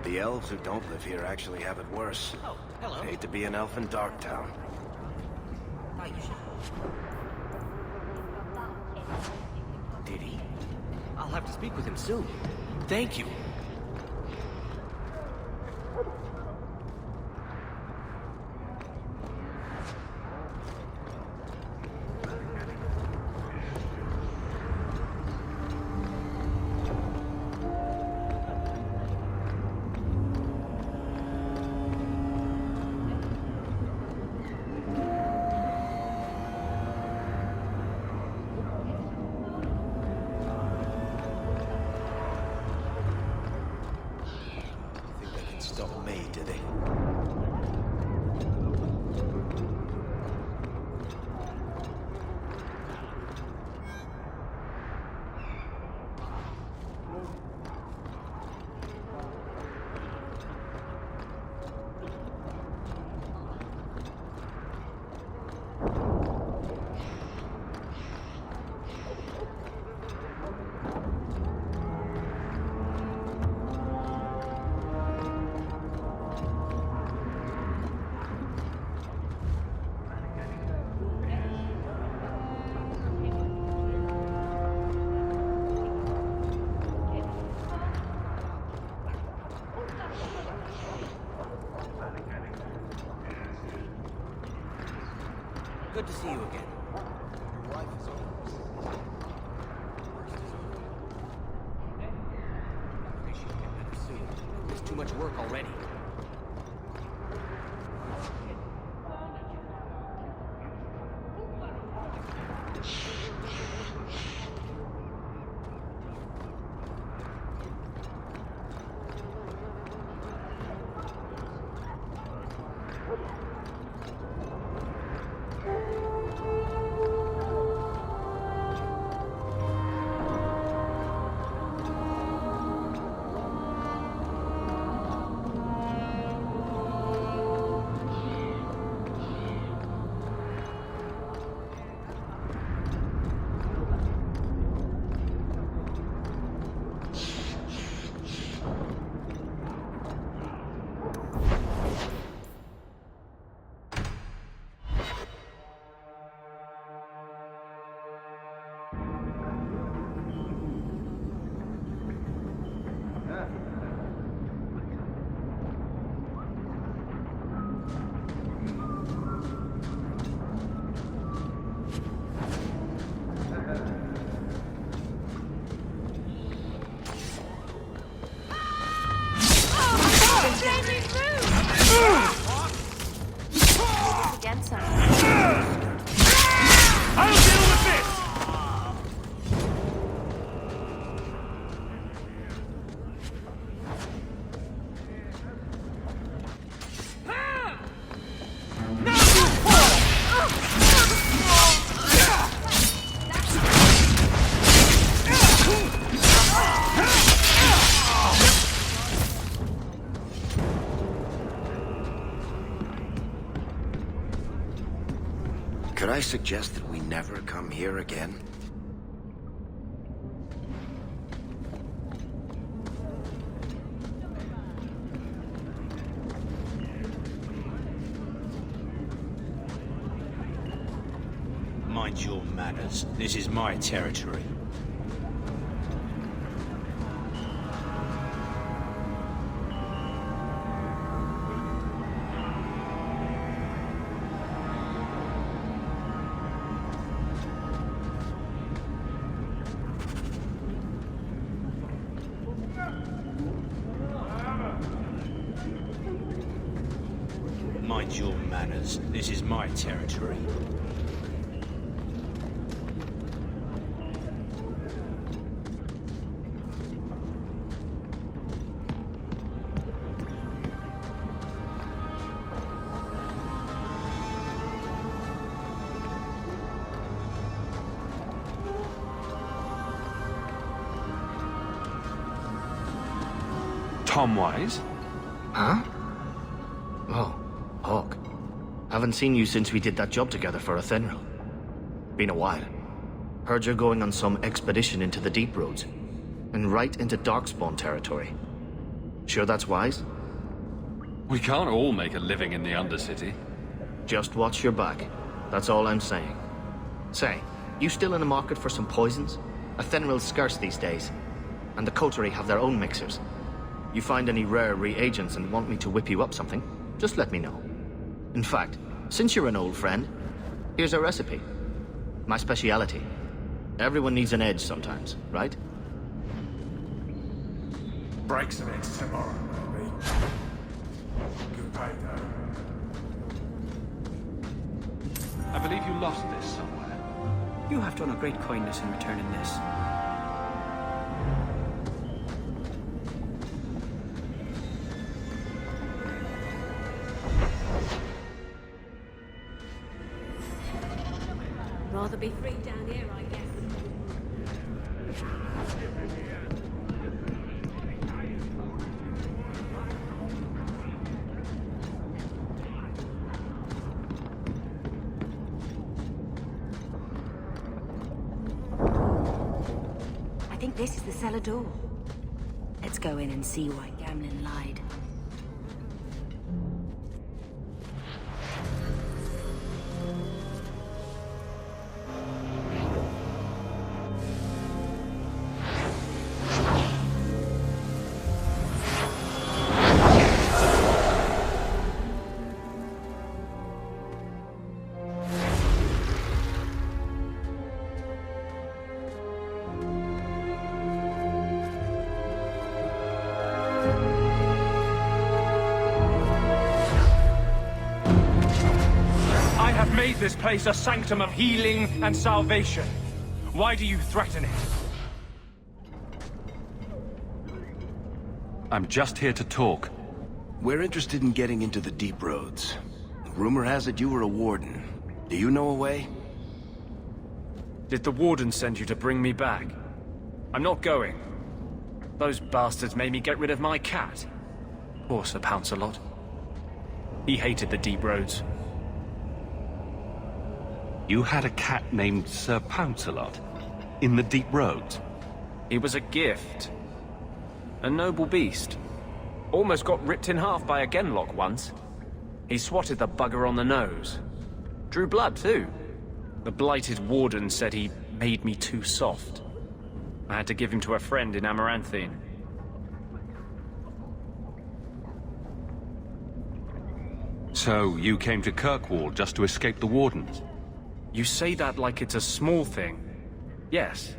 The elves who don't live here actually have it worse. Oh, hello. Hate to be an elf in Darktown. Thought you should. Did he? I'll have to speak with him soon. Thank you. Stop me, did they? Good to see you again. Your wife is over. Appreciate getting better soon. There's too much work already. Could I suggest that we never come here again? Mind your manners. This is my territory. Mind your manners. This is my territory. Tom Wise? Huh? Oh, Hawk. Haven't seen you since we did that job together for Athenril. Been a while. Heard you're going on some expedition into the Deep Roads. And right into Darkspawn territory. Sure that's wise? We can't all make a living in the Undercity. Just watch your back. That's all I'm saying. Say, you still in the market for some poisons? Athenril's scarce these days, and the Coterie have their own mixers. You find any rare reagents and want me to whip you up something, just let me know. In fact, since you're an old friend, here's a recipe. My speciality. Everyone needs an edge sometimes, right? Break some eggs tomorrow, maybe. Good pay, though. I believe you lost this somewhere. You have done a great kindness in returning this. Rather be free down here, I guess. I think this is the cellar door. Let's go in and see why Gamlin lied. Made this place a sanctum of healing and salvation. Why do you threaten it? I'm just here to talk. We're interested in getting into the deep roads. Rumor has it you were a warden. Do you know a way? Did the Warden send you to bring me back? I'm not going. Those bastards made me get rid of my cat. Poor Sir Pouncelot. He hated the deep roads. You had a cat named Sir Pouncelot in the deep roads. He was a gift. A noble beast. Almost got ripped in half by a Genlock once. He swatted the bugger on the nose. Drew blood, too. The blighted Warden said he made me too soft. I had to give him to a friend in Amaranthine. So you came to Kirkwall just to escape the Wardens? You say that like it's a small thing. Yes.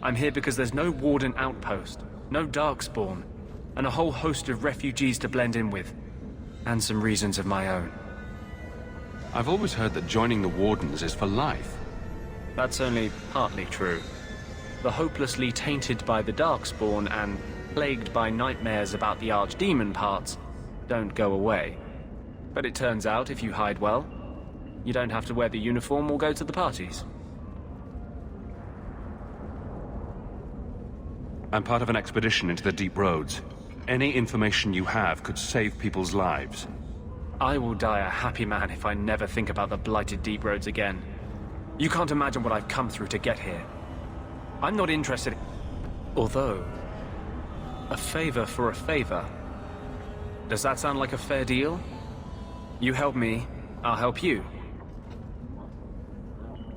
I'm here because there's no Warden outpost, no Darkspawn, and a whole host of refugees to blend in with. And some reasons of my own. I've always heard that joining the Wardens is for life. That's only partly true. The hopelessly tainted by the Darkspawn and plagued by nightmares about the Archdemon parts don't go away. But it turns out if you hide well, you don't have to wear the uniform or go to the parties. I'm part of an expedition into the deep roads. Any information you have could save people's lives. I will die a happy man if I never think about the blighted deep roads again. You can't imagine what I've come through to get here. I'm not interested. Although, a favor for a favor. Does that sound like a fair deal? You help me, I'll help you.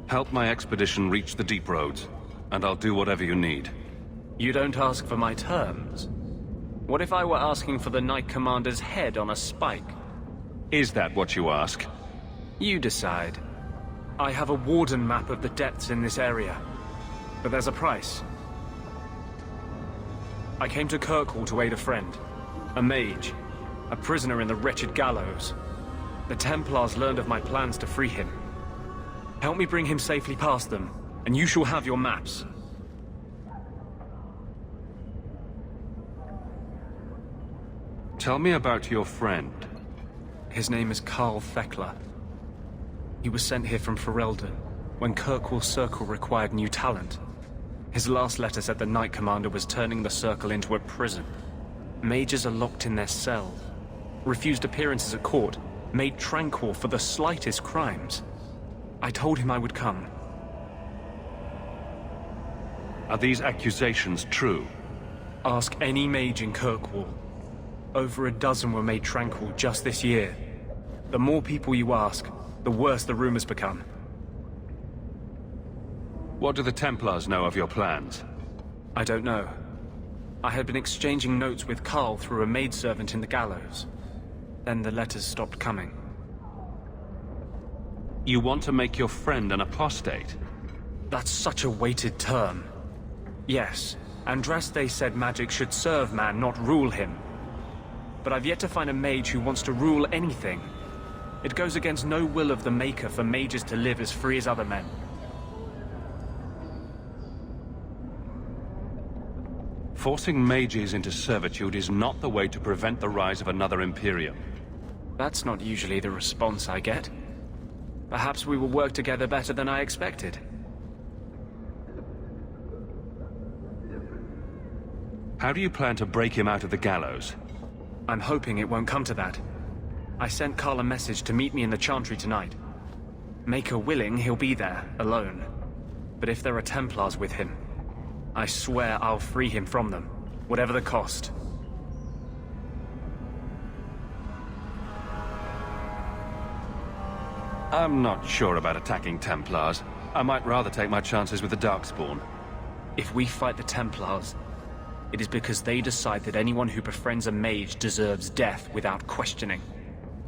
Help my expedition reach the deep roads, and I'll do whatever you need. You don't ask for my terms? What if I were asking for the Knight Commander's head on a spike? Is that what you ask? You decide. I have a Warden map of the depths in this area, but there's a price. I came to Kirkwall to aid a friend, a mage, a prisoner in the wretched gallows. The Templars learned of my plans to free him. Help me bring him safely past them, and you shall have your maps. Tell me about your friend. His name is Carl Thekla. He was sent here from Ferelden, when Kirkwall Circle required new talent. His last letter said the Knight Commander was turning the Circle into a prison. Mages are locked in their cells, refused appearances at court, made tranquil for the slightest crimes. I told him I would come. Are these accusations true? Ask any mage in Kirkwall. Over a dozen were made tranquil just this year. The more people you ask, the worse the rumors become. What do the Templars know of your plans? I don't know. I had been exchanging notes with Carl through a maidservant in the gallows. Then the letters stopped coming. You want to make your friend an apostate? That's such a weighted term. Yes, Andraste said magic should serve man, not rule him. But I've yet to find a mage who wants to rule anything. It goes against no will of the Maker for mages to live as free as other men. Forcing mages into servitude is not the way to prevent the rise of another Imperium. That's not usually the response I get. Perhaps we will work together better than I expected. How do you plan to break him out of the gallows? I'm hoping it won't come to that. I sent Carl a message to meet me in the Chantry tonight. Maker willing, he'll be there, alone. But if there are Templars with him, I swear I'll free him from them, whatever the cost. I'm not sure about attacking Templars. I might rather take my chances with the Darkspawn. If we fight the Templars, it is because they decide that anyone who befriends a mage deserves death without questioning.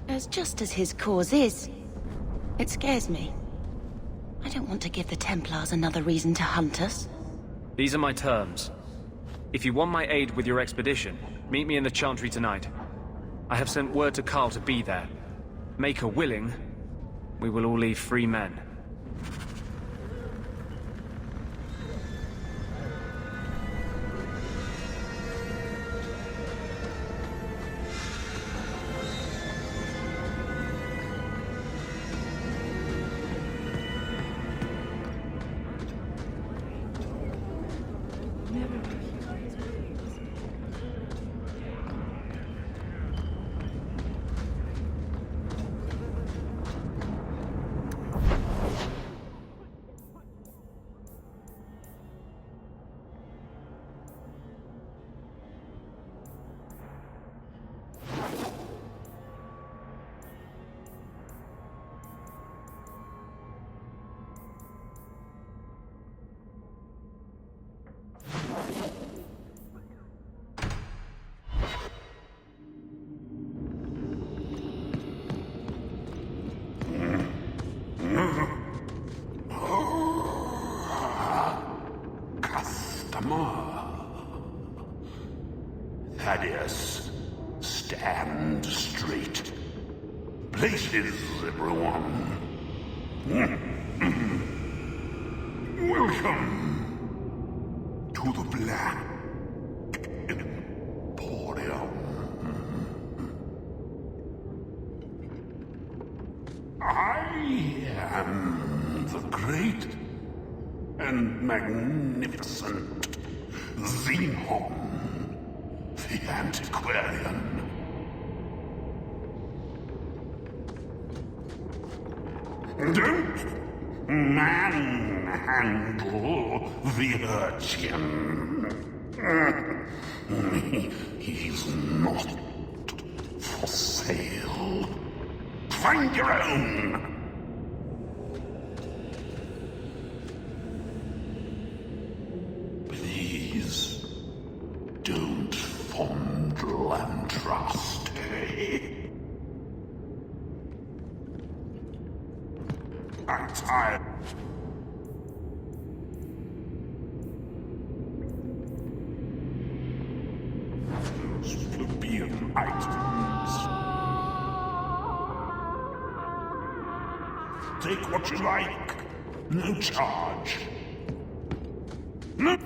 As just as his cause is. It scares me. I don't want to give the Templars another reason to hunt us. These are my terms. If you want my aid with your expedition, meet me in the Chantry tonight. I have sent word to Carl to be there. Maker willing, we will all leave free men. Thaddeus, stand straight. Places, everyone. Welcome to the Black Emporium. I am the great and magnificent Xenon, the Antiquarian. Don't manhandle the urchin. He's not for sale. Find your own. Please don't fondle Andraste. I'm tired. Those plebeian items. Take what you like. No charge. No.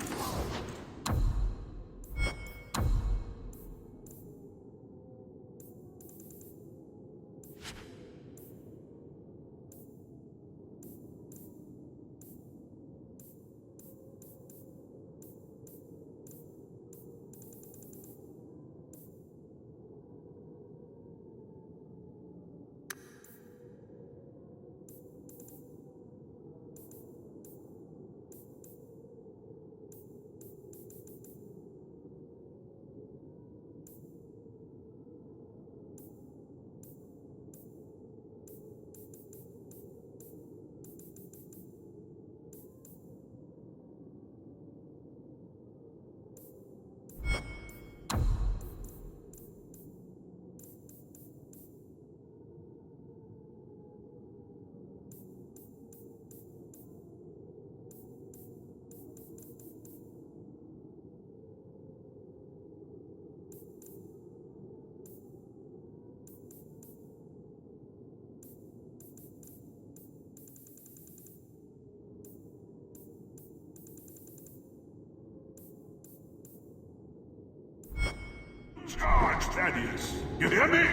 Charge, Thaddeus! You hear me?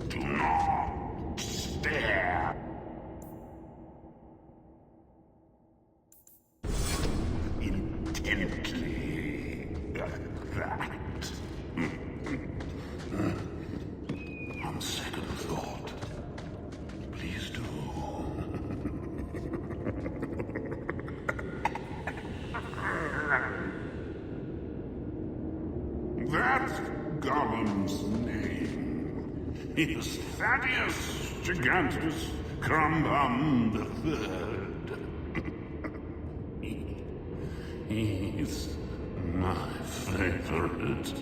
Do not stare. Intently. That. On second thought, please do. That Gollum's name is Thaddeus Gigantus Crumbum the Third. He's my favorite.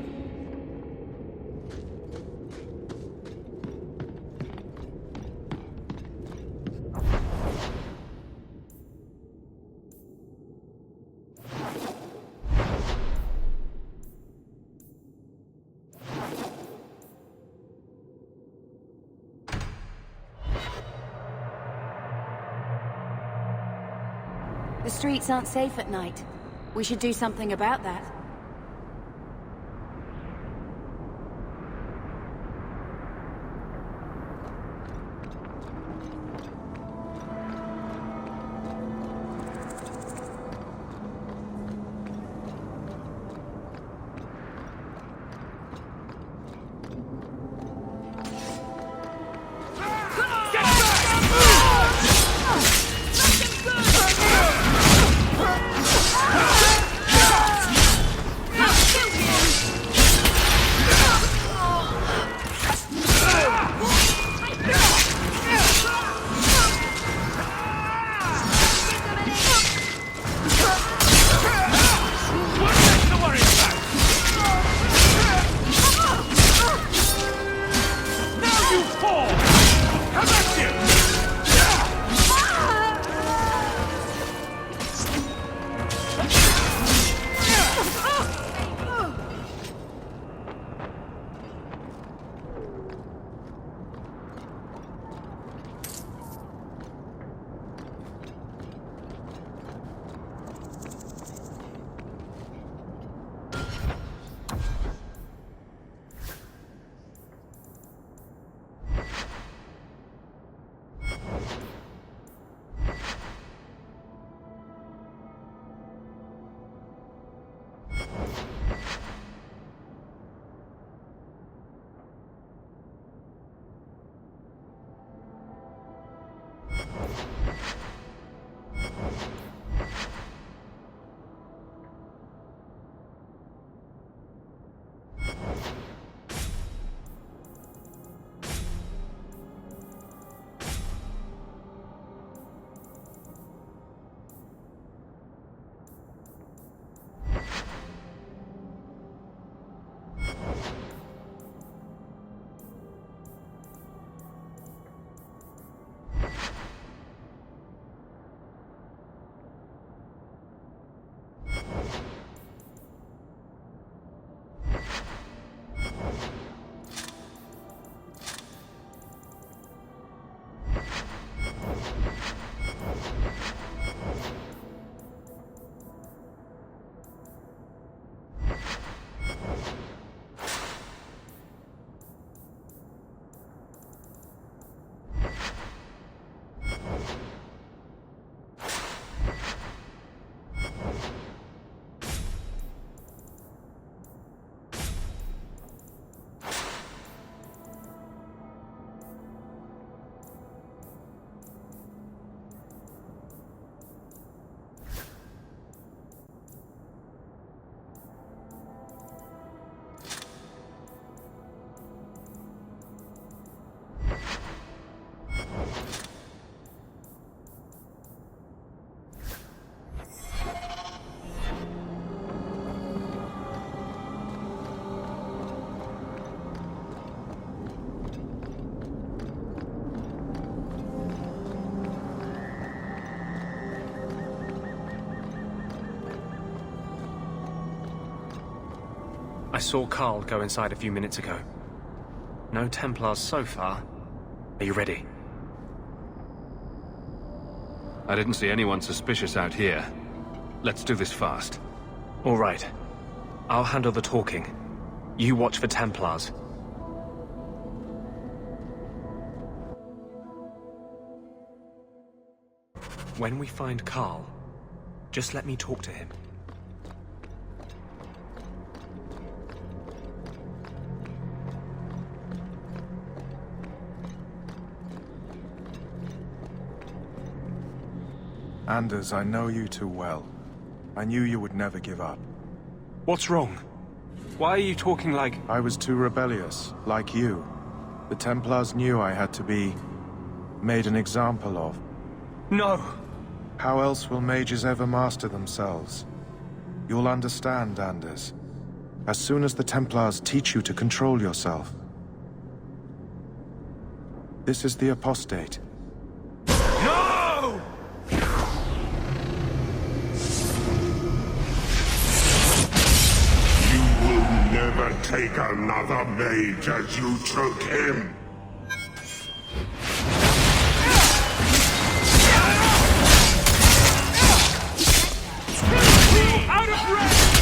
The streets aren't safe at night. We should do something about that. I saw Carl go inside a few minutes ago. No Templars so far. Are you ready? I didn't see anyone suspicious out here. Let's do this fast. All right. I'll handle the talking. You watch for Templars. When we find Carl, just let me talk to him. Anders, I know you too well. I knew you would never give up. What's wrong? Why are you talking like... I was too rebellious, like you. The Templars knew I had to be... made an example of. No! How else will mages ever master themselves? You'll understand, Anders. As soon as the Templars teach you to control yourself. This is the Apostate. No! You will never take another mage as you took him. Out of range!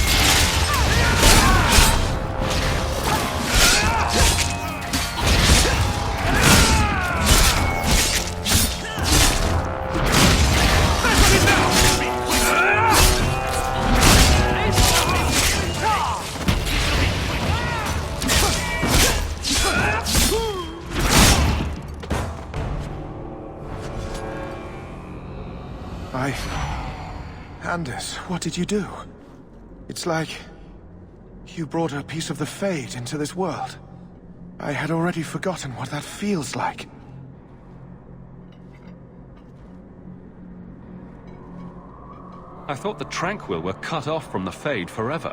Anders, what did you do? It's like... you brought a piece of the Fade into this world. I had already forgotten what that feels like. I thought the Tranquil were cut off from the Fade forever.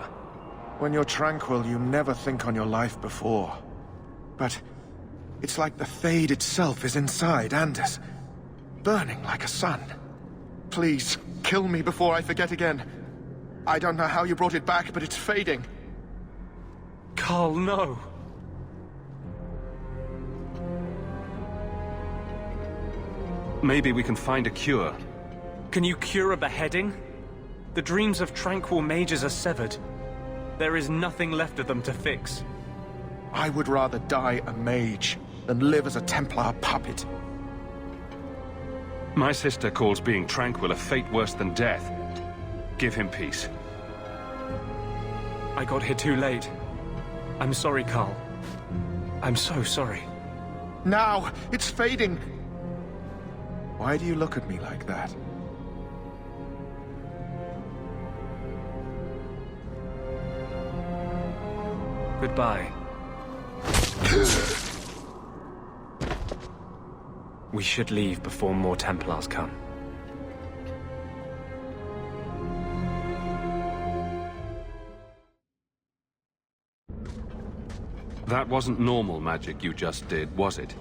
When you're tranquil, you never think on your life before. But... it's like the Fade itself is inside Anders. Burning like a sun. Please, kill me before I forget again. I don't know how you brought it back, but it's fading. Carl, no! Maybe we can find a cure. Can you cure a beheading? The dreams of tranquil mages are severed. There is nothing left of them to fix. I would rather die a mage than live as a Templar puppet. My sister calls being tranquil a fate worse than death. Give him peace. I got here too late. I'm sorry, Carl. I'm so sorry. Now! It's fading! Why do you look at me like that? Goodbye. We should leave before more Templars come. That wasn't normal magic you just did, was it?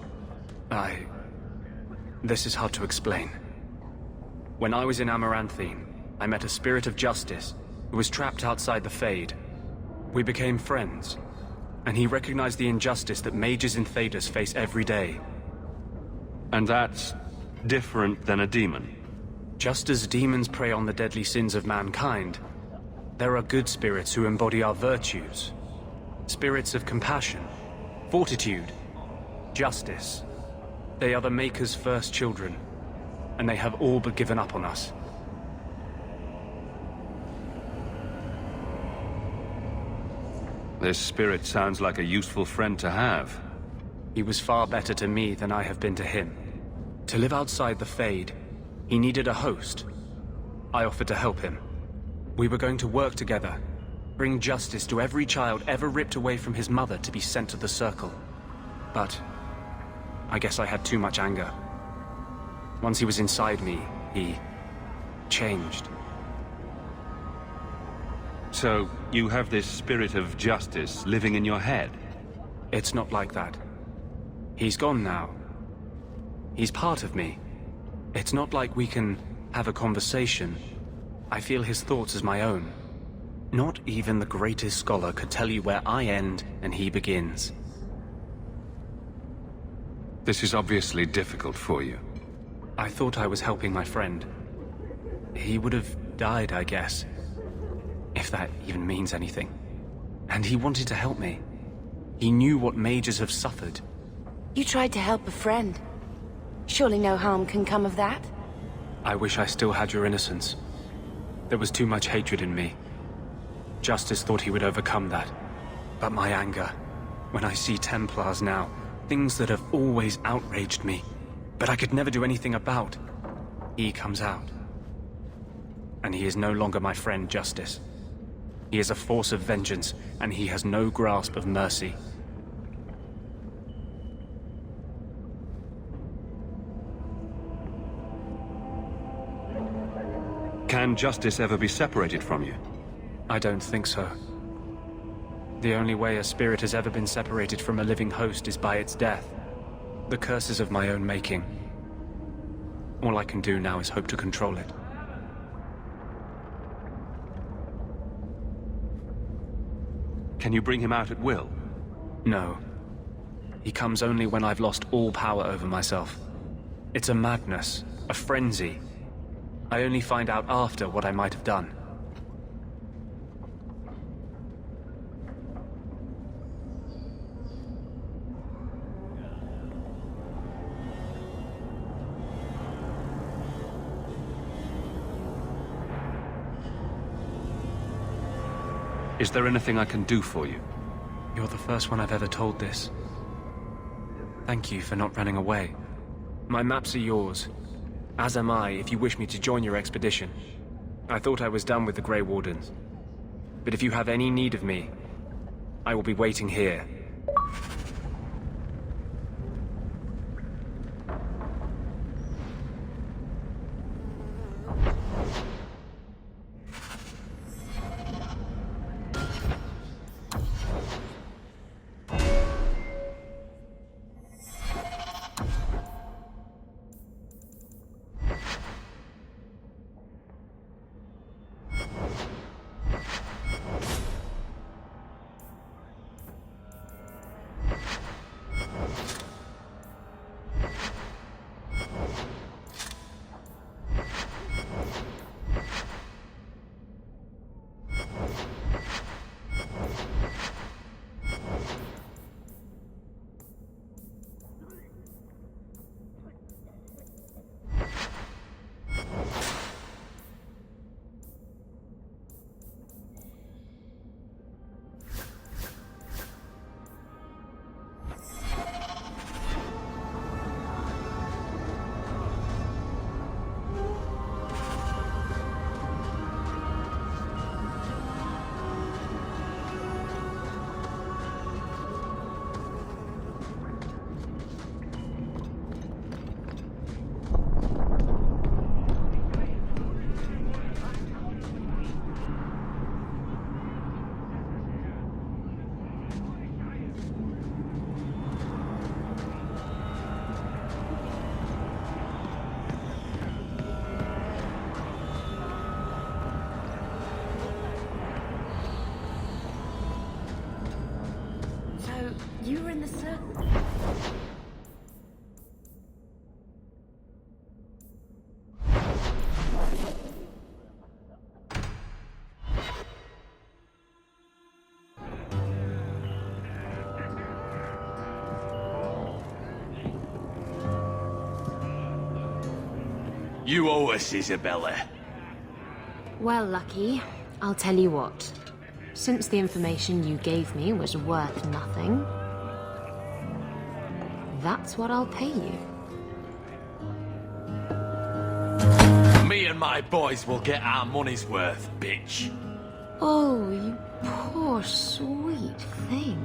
This is hard to explain. When I was in Amaranthine, I met a spirit of justice who was trapped outside the Fade. We became friends, and he recognized the injustice that mages in Thedas face every day. And that's different than a demon? Just as demons prey on the deadly sins of mankind, there are good spirits who embody our virtues. Spirits of compassion, fortitude, justice. They are the Maker's first children, and they have all but given up on us. This spirit sounds like a useful friend to have. He was far better to me than I have been to him. To live outside the Fade, he needed a host. I offered to help him. We were going to work together, bring justice to every child ever ripped away from his mother to be sent to the Circle. But I guess I had too much anger. Once he was inside me, he changed. So, you have this spirit of justice living in your head? It's not like that. He's gone now. He's part of me. It's not like we can have a conversation. I feel his thoughts as my own. Not even the greatest scholar could tell you where I end and he begins. This is obviously difficult for you. I thought I was helping my friend. He would have died, I guess. If that even means anything. And he wanted to help me. He knew what mages have suffered. You tried to help a friend. Surely no harm can come of that? I wish I still had your innocence. There was too much hatred in me. Justice thought he would overcome that. But my anger, when I see Templars now, things that have always outraged me, but I could never do anything about, he comes out. And he is no longer my friend, Justice. He is a force of vengeance, and he has no grasp of mercy. Can Justice ever be separated from you? I don't think so. The only way a spirit has ever been separated from a living host is by its death. The curse is of my own making. All I can do now is hope to control it. Can you bring him out at will? No. He comes only when I've lost all power over myself. It's a madness, a frenzy. I only find out after what I might have done. Is there anything I can do for you? You're the first one I've ever told this. Thank you for not running away. My maps are yours. As am I, if you wish me to join your expedition. I thought I was done with the Grey Wardens. But if you have any need of me, I will be waiting here. You were in the circle. You owe us, Isabella. Well, Lucky, I'll tell you what. Since the information you gave me was worth nothing, that's what I'll pay you. Me and my boys will get our money's worth, bitch. Oh, you poor sweet thing.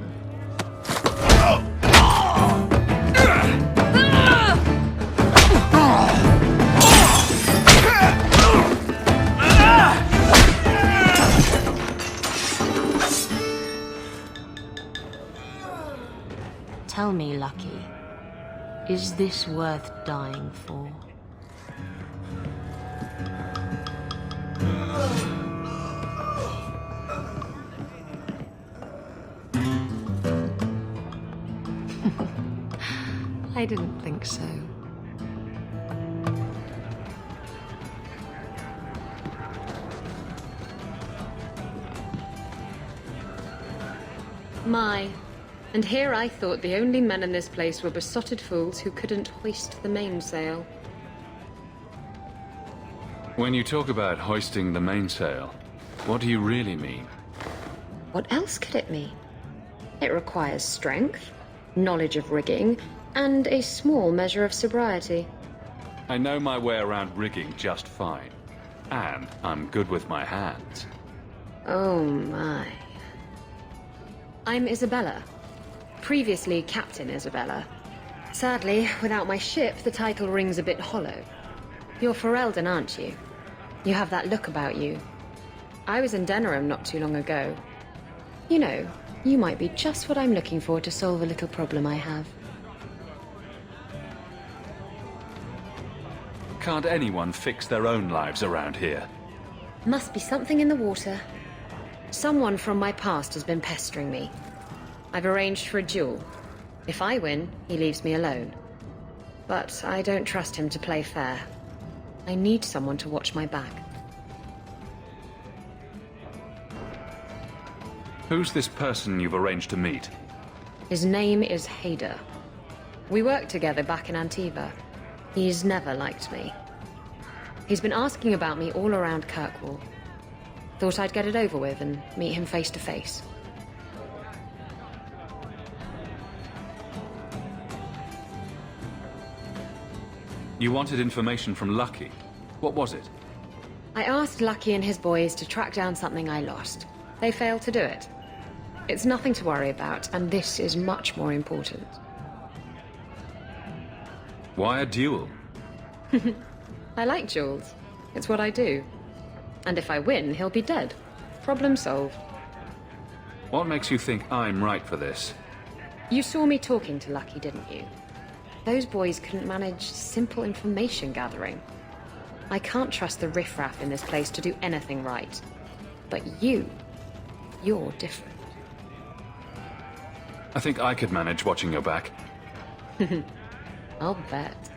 Tell me, Lucky, is this worth dying for? I didn't think so. My. And here I thought the only men in this place were besotted fools who couldn't hoist the mainsail. When you talk about hoisting the mainsail, what do you really mean? What else could it mean? It requires strength, knowledge of rigging, and a small measure of sobriety. I know my way around rigging just fine. And I'm good with my hands. Oh my. I'm Isabella. Previously Captain Isabella. Sadly, without my ship, the title rings a bit hollow. You're Ferelden, aren't you? You have that look about you. I was in Denerim not too long ago. You know, you might be just what I'm looking for to solve a little problem I have. Can't anyone fix their own lives around here? Must be something in the water. Someone from my past has been pestering me. I've arranged for a duel. If I win, he leaves me alone. But I don't trust him to play fair. I need someone to watch my back. Who's this person you've arranged to meet? His name is Hader. We worked together back in Antiva. He's never liked me. He's been asking about me all around Kirkwall. Thought I'd get it over with and meet him face to face. You wanted information from Lucky. What was it? I asked Lucky and his boys to track down something I lost. They failed to do it. It's nothing to worry about, and this is much more important. Why a duel? I like duels. It's what I do. And if I win, he'll be dead. Problem solved. What makes you think I'm right for this? You saw me talking to Lucky, didn't you? Those boys couldn't manage simple information gathering. I can't trust the riffraff in this place to do anything right. But you're different. I think I could manage watching your back. I'll bet.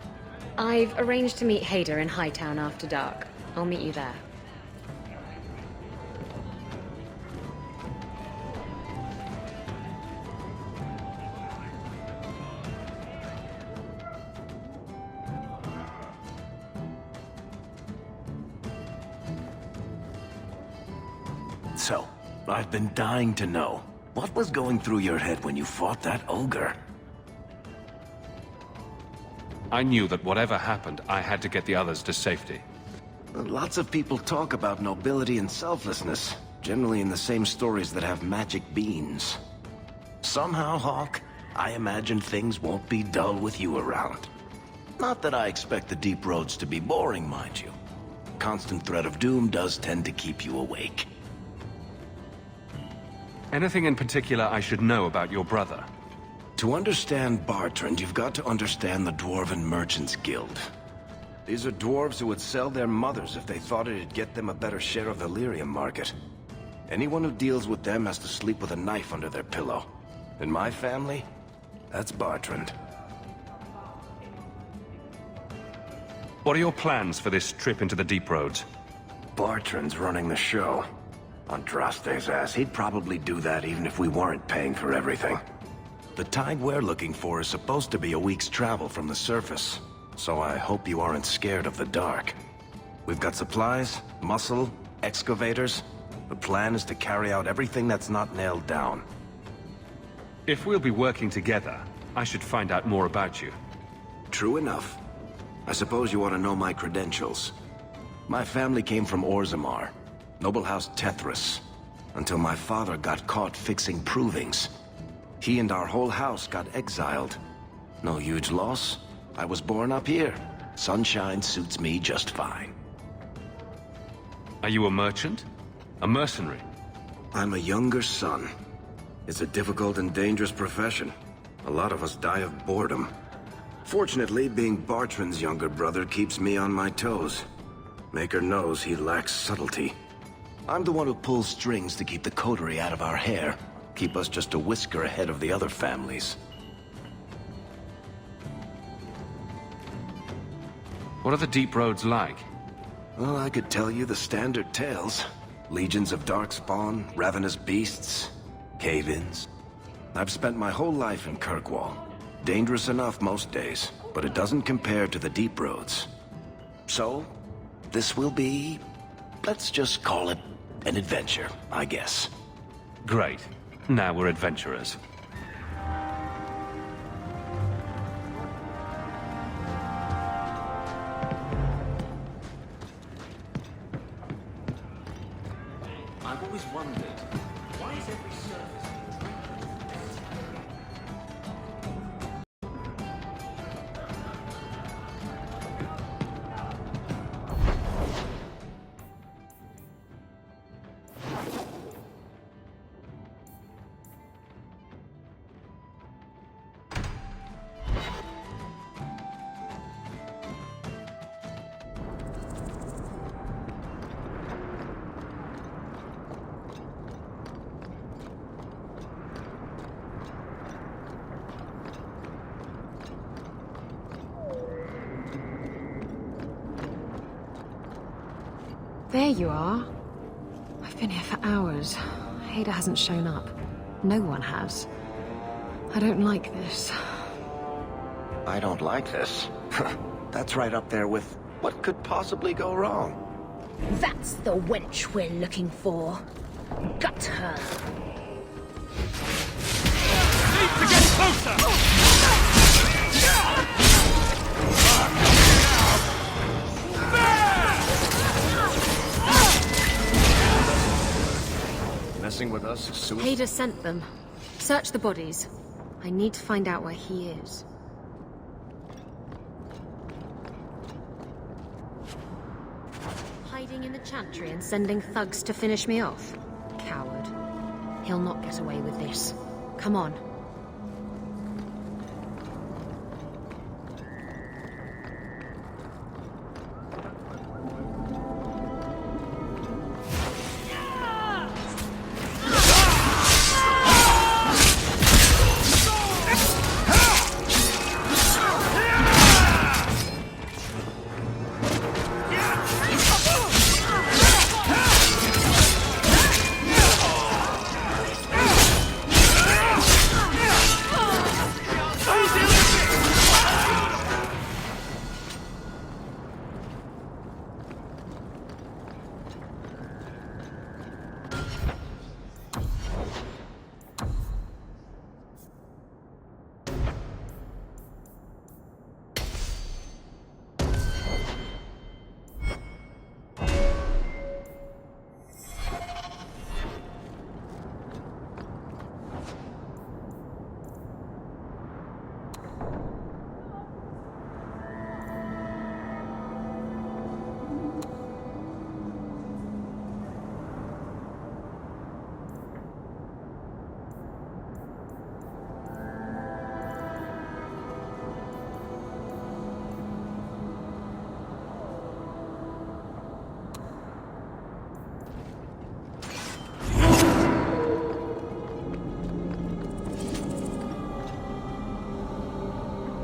I've arranged to meet Hader in Hightown after dark. I'll meet you there. So, I've been dying to know. What was going through your head when you fought that ogre? I knew that whatever happened, I had to get the others to safety. Lots of people talk about nobility and selflessness, generally in the same stories that have magic beans. Somehow, Hawk, I imagine things won't be dull with you around. Not that I expect the deep roads to be boring, mind you. Constant threat of doom does tend to keep you awake. Anything in particular I should know about your brother? To understand Bartrand, you've got to understand the Dwarven Merchants Guild. These are dwarves who would sell their mothers if they thought it'd get them a better share of the lyrium market. Anyone who deals with them has to sleep with a knife under their pillow. In my family, that's Bartrand. What are your plans for this trip into the Deep Roads? Bartrand's running the show. Andraste's ass, he'd probably do that even if we weren't paying for everything. The tide we're looking for is supposed to be a week's travel from the surface, so I hope you aren't scared of the dark. We've got supplies, muscle, excavators. The plan is to carry out everything that's not nailed down. If we'll be working together, I should find out more about you. True enough. I suppose you want to know my credentials. My family came from Orzammar, Noble House Tethras, until my father got caught fixing provings. He and our whole house got exiled. No huge loss. I was born up here. Sunshine suits me just fine. Are you a merchant? A mercenary? I'm a younger son. It's a difficult and dangerous profession. A lot of us die of boredom. Fortunately, being Bartrand's younger brother keeps me on my toes. Maker knows he lacks subtlety. I'm the one who pulls strings to keep the coterie out of our hair. Keep us just a whisker ahead of the other families. What are the deep roads like? Well, I could tell you the standard tales. Legions of darkspawn, ravenous beasts, cave-ins. I've spent my whole life in Kirkwall. Dangerous enough most days, but it doesn't compare to the deep roads. So, this will be... let's just call it an adventure, I guess. Great. Now we're adventurers. I've always wondered, why is every surface... There you are. I've been here for hours. Hader hasn't shown up. No one has. I don't like this. I don't like this. That's right up there with what could possibly go wrong. That's the wench we're looking for. Gut her. Need to get closer! Messing with us is suicide. Hader sent them. Search the bodies. I need to find out where he is. Hiding in the chantry and sending thugs to finish me off? Coward. He'll not get away with this. Come on.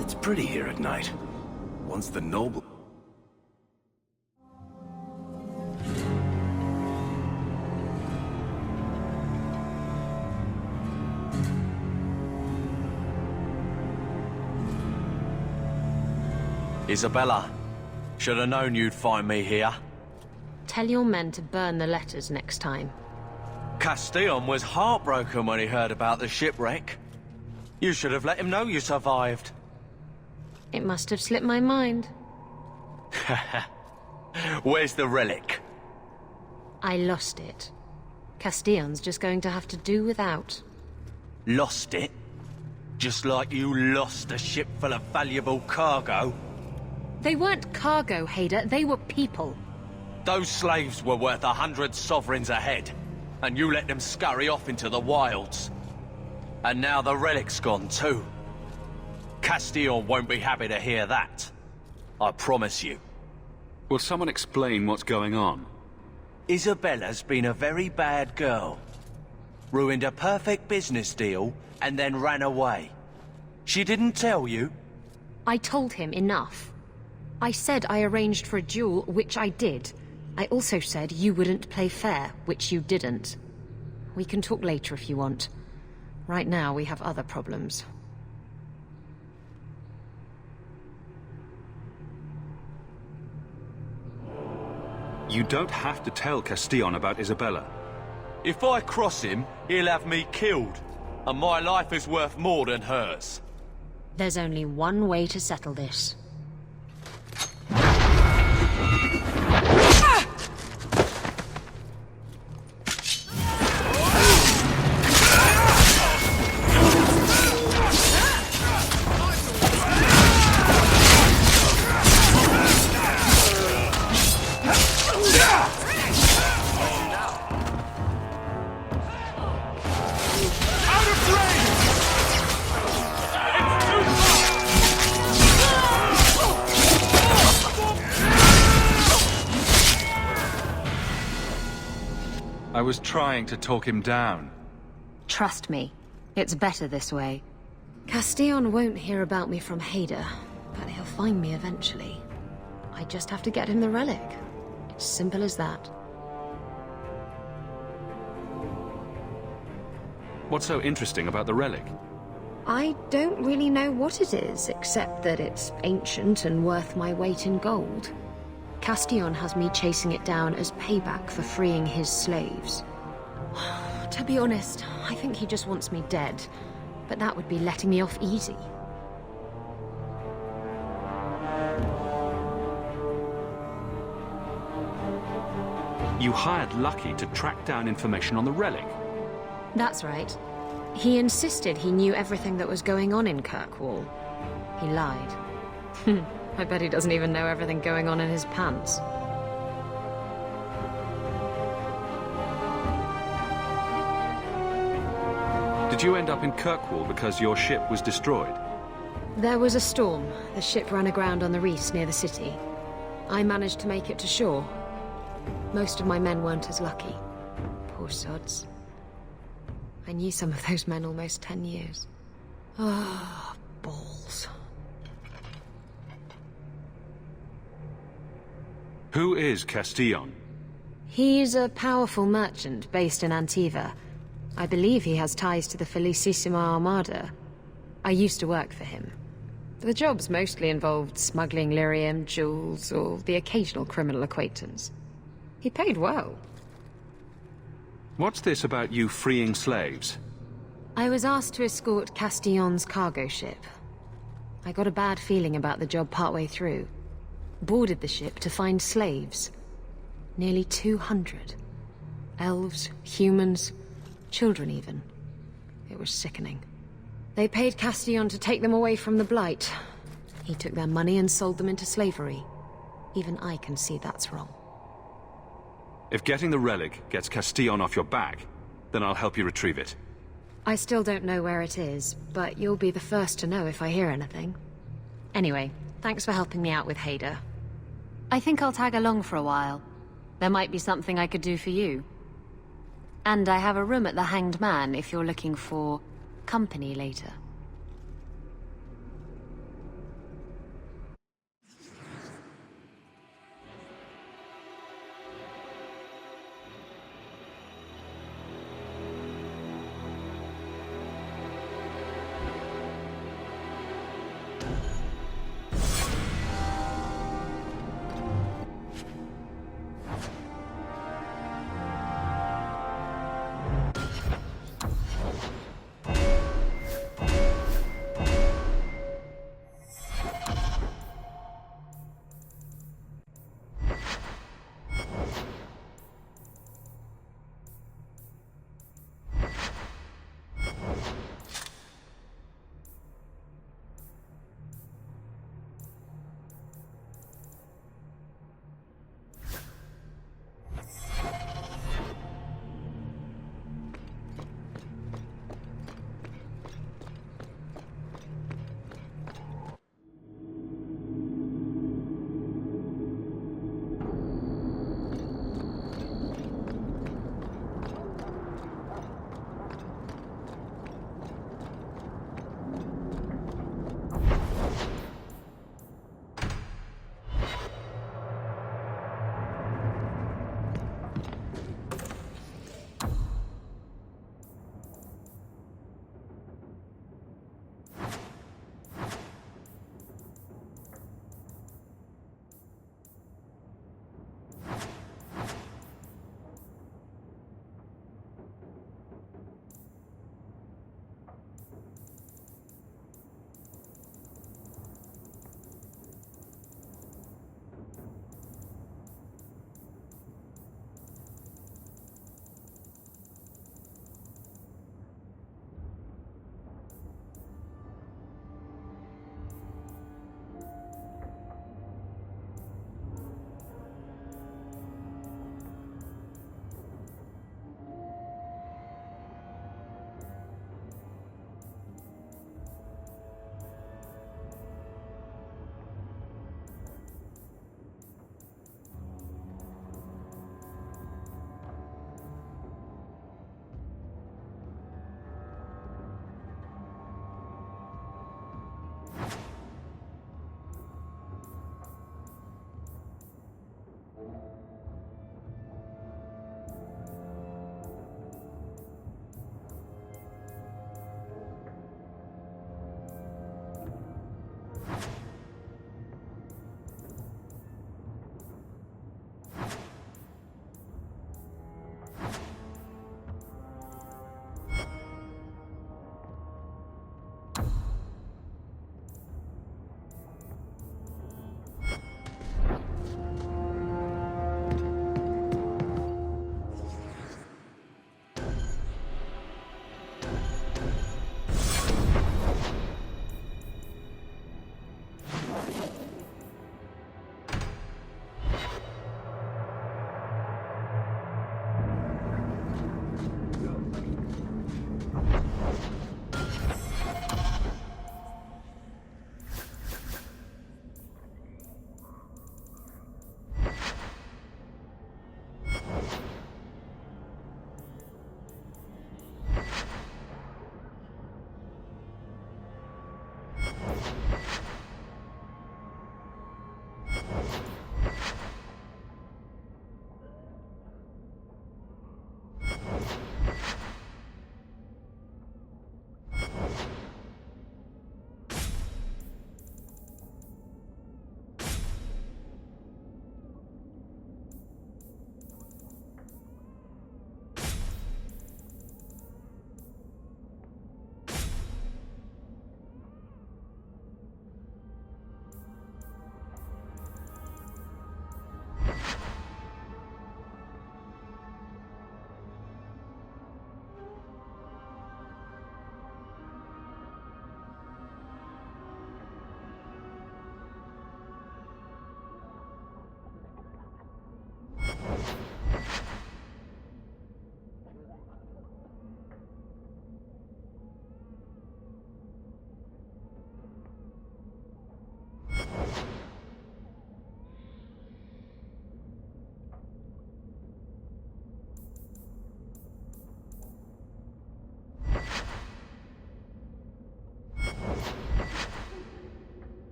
It's pretty here at night. Once the noble... Isabella, should have known you'd find me here. Tell your men to burn the letters next time. Castillon was heartbroken when he heard about the shipwreck. You should have let him know you survived. It must have slipped my mind. Where's the relic? I lost it. Castillon's just going to have to do without. Lost it? Just like you lost a ship full of valuable cargo? They weren't cargo, Hader. They were people. Those slaves were worth 100 sovereigns a head, and you let them scurry off into the wilds. And now the relic's gone too. Castillon won't be happy to hear that. I promise you. Will someone explain what's going on? Isabella's been a very bad girl. Ruined a perfect business deal, and then ran away. She didn't tell you? I told him enough. I said I arranged for a duel, which I did. I also said you wouldn't play fair, which you didn't. We can talk later if you want. Right now, we have other problems. You don't have to tell Castillon about Isabella. If I cross him, he'll have me killed. And my life is worth more than hers. There's only one way to settle this. I was trying to talk him down. Trust me, it's better this way. Castillon won't hear about me from Hader, but he'll find me eventually. I just have to get him the relic. It's simple as that. What's so interesting about the relic? I don't really know what it is, except that it's ancient and worth my weight in gold. Castillon has me chasing it down as payback for freeing his slaves. To be honest, I think he just wants me dead, but that would be letting me off easy. You hired Lucky to track down information on the relic. That's right. He insisted he knew everything that was going on in Kirkwall. He lied. I bet he doesn't even know everything going on in his pants. Did you end up in Kirkwall because your ship was destroyed? There was a storm. The ship ran aground on the reefs near the city. I managed to make it to shore. Most of my men weren't as lucky. Poor sods. I knew some of those men almost 10 years. Ah, balls. Who is Castillon? He's a powerful merchant based in Antiva. I believe he has ties to the Felicissima Armada. I used to work for him. The jobs mostly involved smuggling lyrium, jewels, or the occasional criminal acquaintance. He paid well. What's this about you freeing slaves? I was asked to escort Castillon's cargo ship. I got a bad feeling about the job partway through. Boarded the ship to find slaves. Nearly 200. Elves, humans, children even. It was sickening. They paid Castillon to take them away from the Blight. He took their money and sold them into slavery. Even I can see that's wrong. If getting the relic gets Castillon off your back, then I'll help you retrieve it. I still don't know where it is, but you'll be the first to know if I hear anything. Anyway, thanks for helping me out with Hader. I think I'll tag along for a while. There might be something I could do for you. And I have a room at the Hanged Man if you're looking for company later.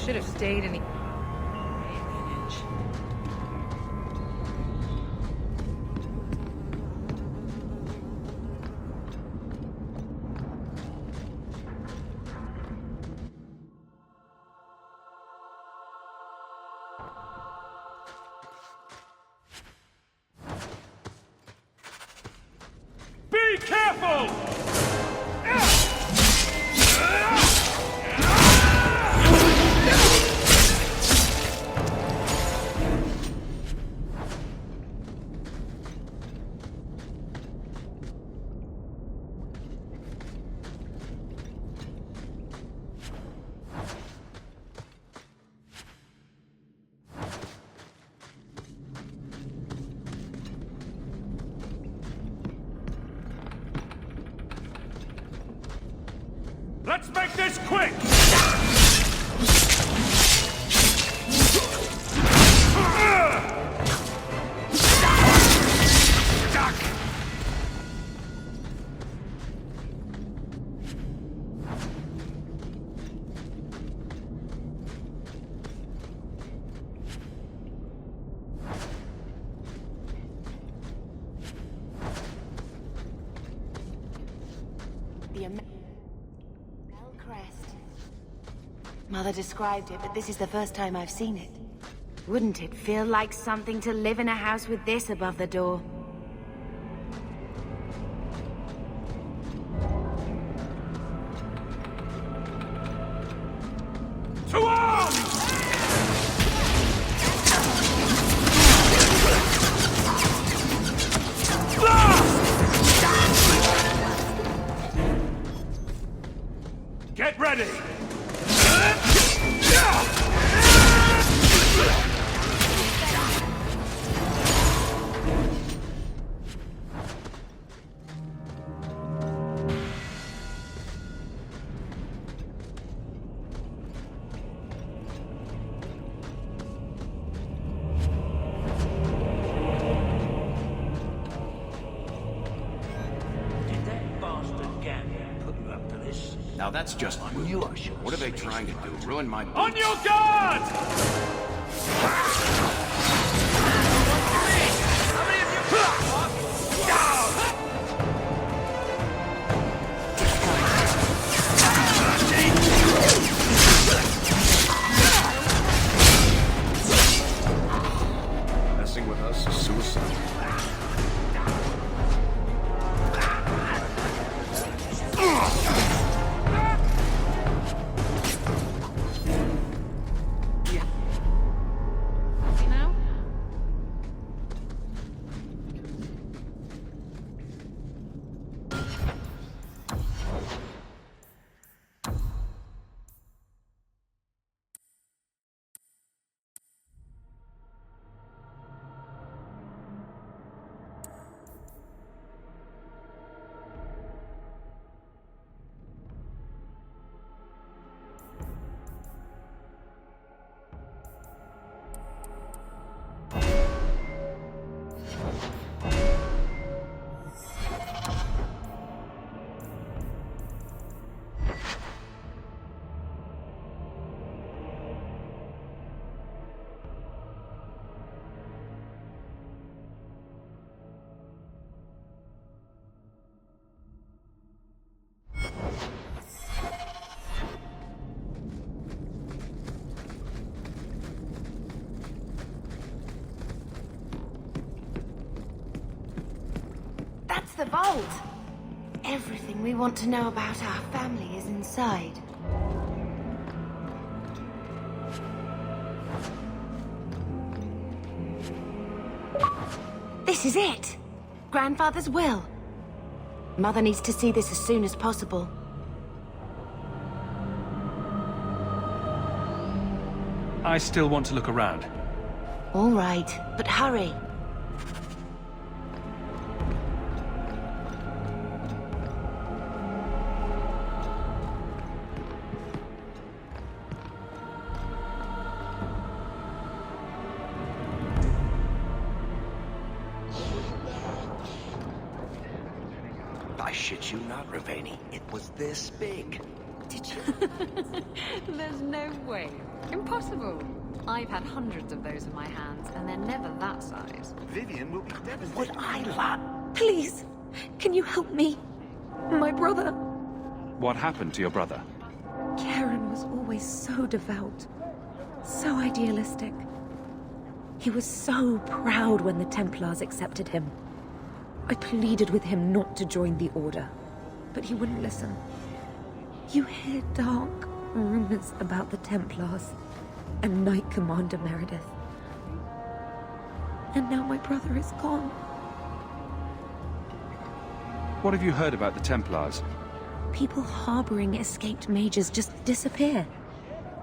should have stayed in the... Be careful! Let's make this quick! Mother described it, but this is the first time I've seen it. Wouldn't it feel like something to live in a house with this above the door? To arms! Get ready! Now that's just rude. What are they trying to do? Ruin my boots? On your guard! Messing with us is suicide. That's the vault! Everything we want to know about our family is inside. This is it! Grandfather's will. Mother needs to see this as soon as possible. I still want to look around. All right, but hurry. I shit you not, Ravani. It was this big. Did you? There's no way. Impossible. I've had hundreds of those in my hands, and they're never that size. Vivian will be devastated. Would Isla? Please, can you help me? My brother. What happened to your brother? Karen was always so devout, so idealistic. He was so proud when the Templars accepted him. I pleaded with him not to join the Order, but he wouldn't listen. You hear dark rumors about the Templars and Knight Commander Meredith. And now my brother is gone. What have you heard about the Templars? People harboring escaped mages just disappear.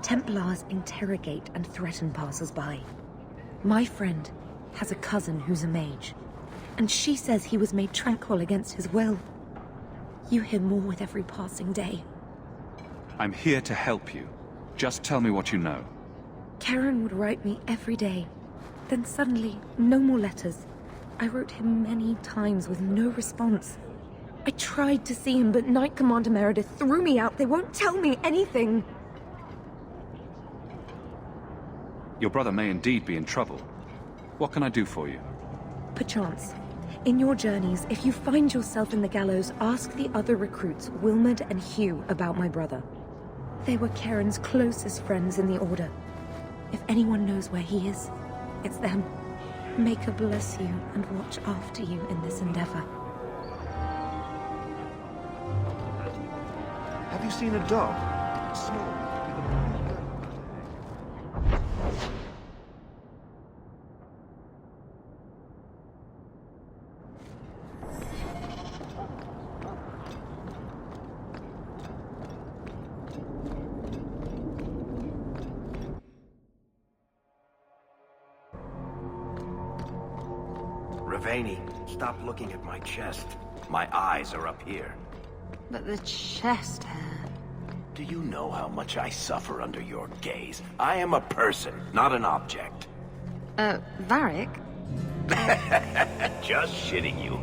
Templars interrogate and threaten passers-by. My friend has a cousin who's a mage, and she says he was made tranquil against his will. You hear more with every passing day. I'm here to help you. Just tell me what you know. Karen would write me every day. Then suddenly, no more letters. I wrote him many times with no response. I tried to see him, but Knight Commander Meredith threw me out. They won't tell me anything. Your brother may indeed be in trouble. What can I do for you? Perchance. In your journeys, if you find yourself in the gallows, ask the other recruits, Wilmerd and Hugh, about my brother. They were Karen's closest friends in the Order. If anyone knows where he is, it's them. May God bless you and watch after you in this endeavor. Have you seen a dog? Small. Ravani, stop looking at my chest. My eyes are up here. But the chest hair... Do you know how much I suffer under your gaze? I am a person, not an object. Varric? Just shitting you.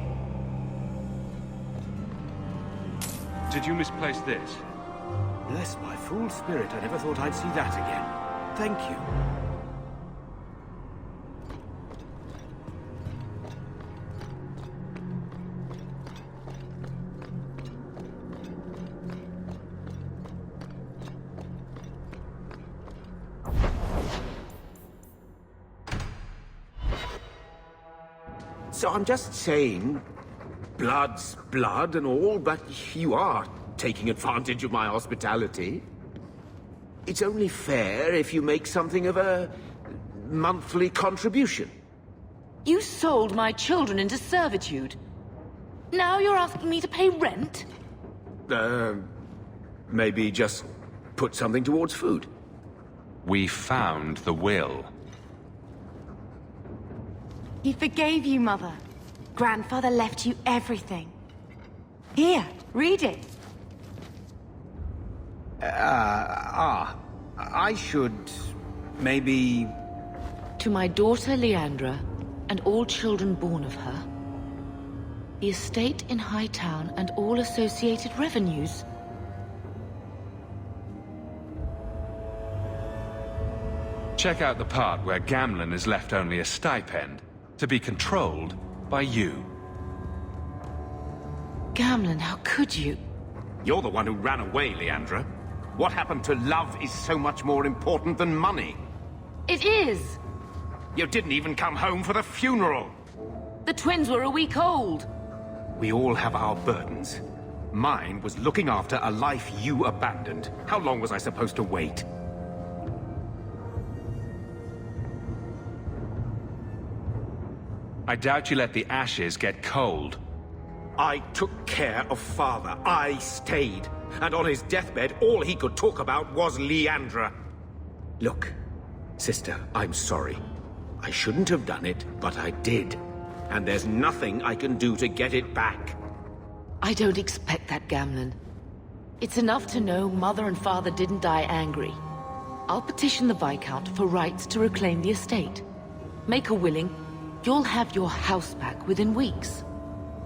Did you misplace this? Bless my fool spirit, I never thought I'd see that again. Thank you. So I'm just saying, blood's blood and all, but you are taking advantage of my hospitality. It's only fair if you make something of a monthly contribution. You sold my children into servitude. Now you're asking me to pay rent? Maybe just put something towards food. We found the will. He forgave you, Mother. Grandfather left you everything. Here, read it. I should... maybe... To my daughter Leandra, and all children born of her, the estate in Hightown and all associated revenues. Check out the part where Gamlen is left only a stipend, to be controlled by you. Gamlen, how could you? You're the one who ran away, Leandra. What happened to love is so much more important than money. It is! You didn't even come home for the funeral. The twins were a week old. We all have our burdens. Mine was looking after a life you abandoned. How long was I supposed to wait? I doubt you let the ashes get cold. I took care of Father. I stayed. And on his deathbed, all he could talk about was Leandra. Look, sister, I'm sorry. I shouldn't have done it, but I did. And there's nothing I can do to get it back. I don't expect that, Gamlen. It's enough to know Mother and Father didn't die angry. I'll petition the Viscount for rights to reclaim the estate. Make her willing, you'll have your house back within weeks.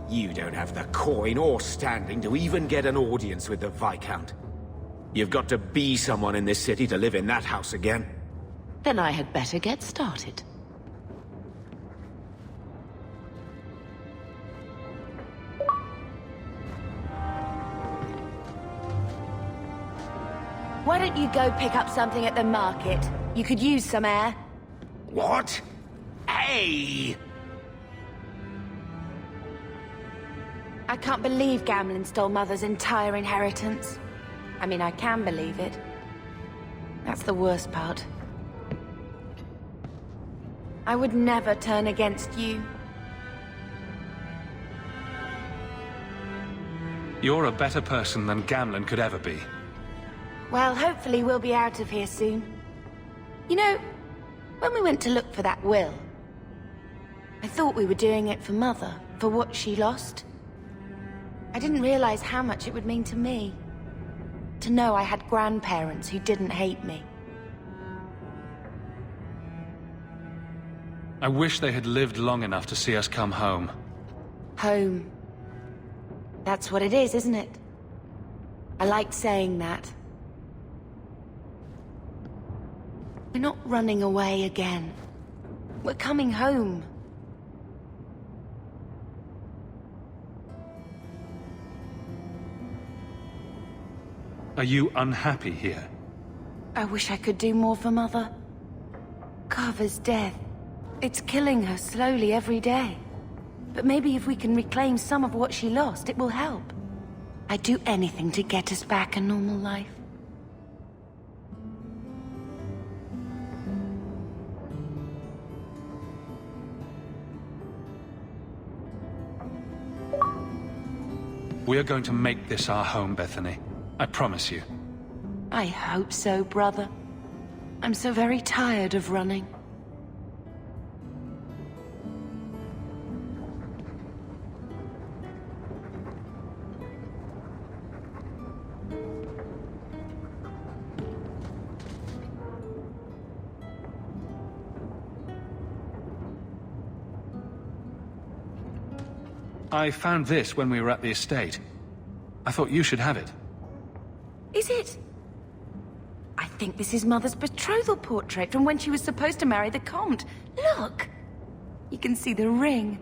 You don't have the coin or standing to even get an audience with the Viscount. You've got to be someone in this city to live in that house again. Then I had better get started. Why don't you go pick up something at the market? You could use some air. What? Hey! I can't believe Gamlen stole Mother's entire inheritance. I mean, I can believe it. That's the worst part. I would never turn against you. You're a better person than Gamlen could ever be. Well, hopefully we'll be out of here soon. You know, when we went to look for that will, I thought we were doing it for Mother, for what she lost. I didn't realize how much it would mean to me. To know I had grandparents who didn't hate me. I wish they had lived long enough to see us come home. Home. That's what it is, isn't it? I like saying that. We're not running away again. We're coming home. Are you unhappy here? I wish I could do more for Mother. Carver's death. It's killing her slowly every day. But maybe if we can reclaim some of what she lost, it will help. I'd do anything to get us back a normal life. We are going to make this our home, Bethany. I promise you. I hope so, brother. I'm so very tired of running. I found this when we were at the estate. I thought you should have it. Is it? I think this is Mother's betrothal portrait from when she was supposed to marry the Comte. Look! You can see the ring.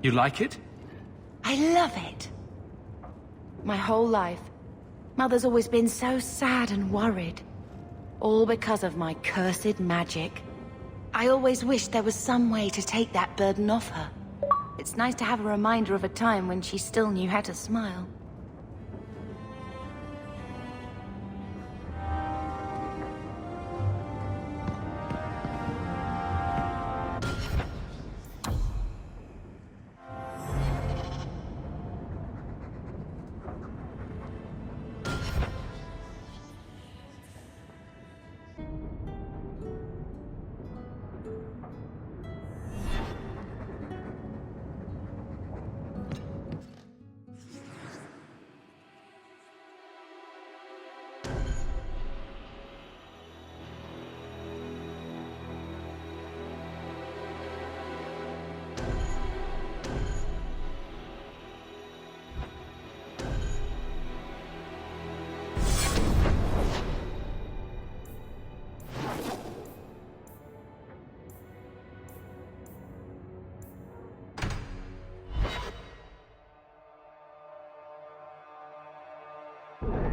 You like it? I love it. My whole life, Mother's always been so sad and worried. All because of my cursed magic. I always wished there was some way to take that burden off her. It's nice to have a reminder of a time when she still knew how to smile.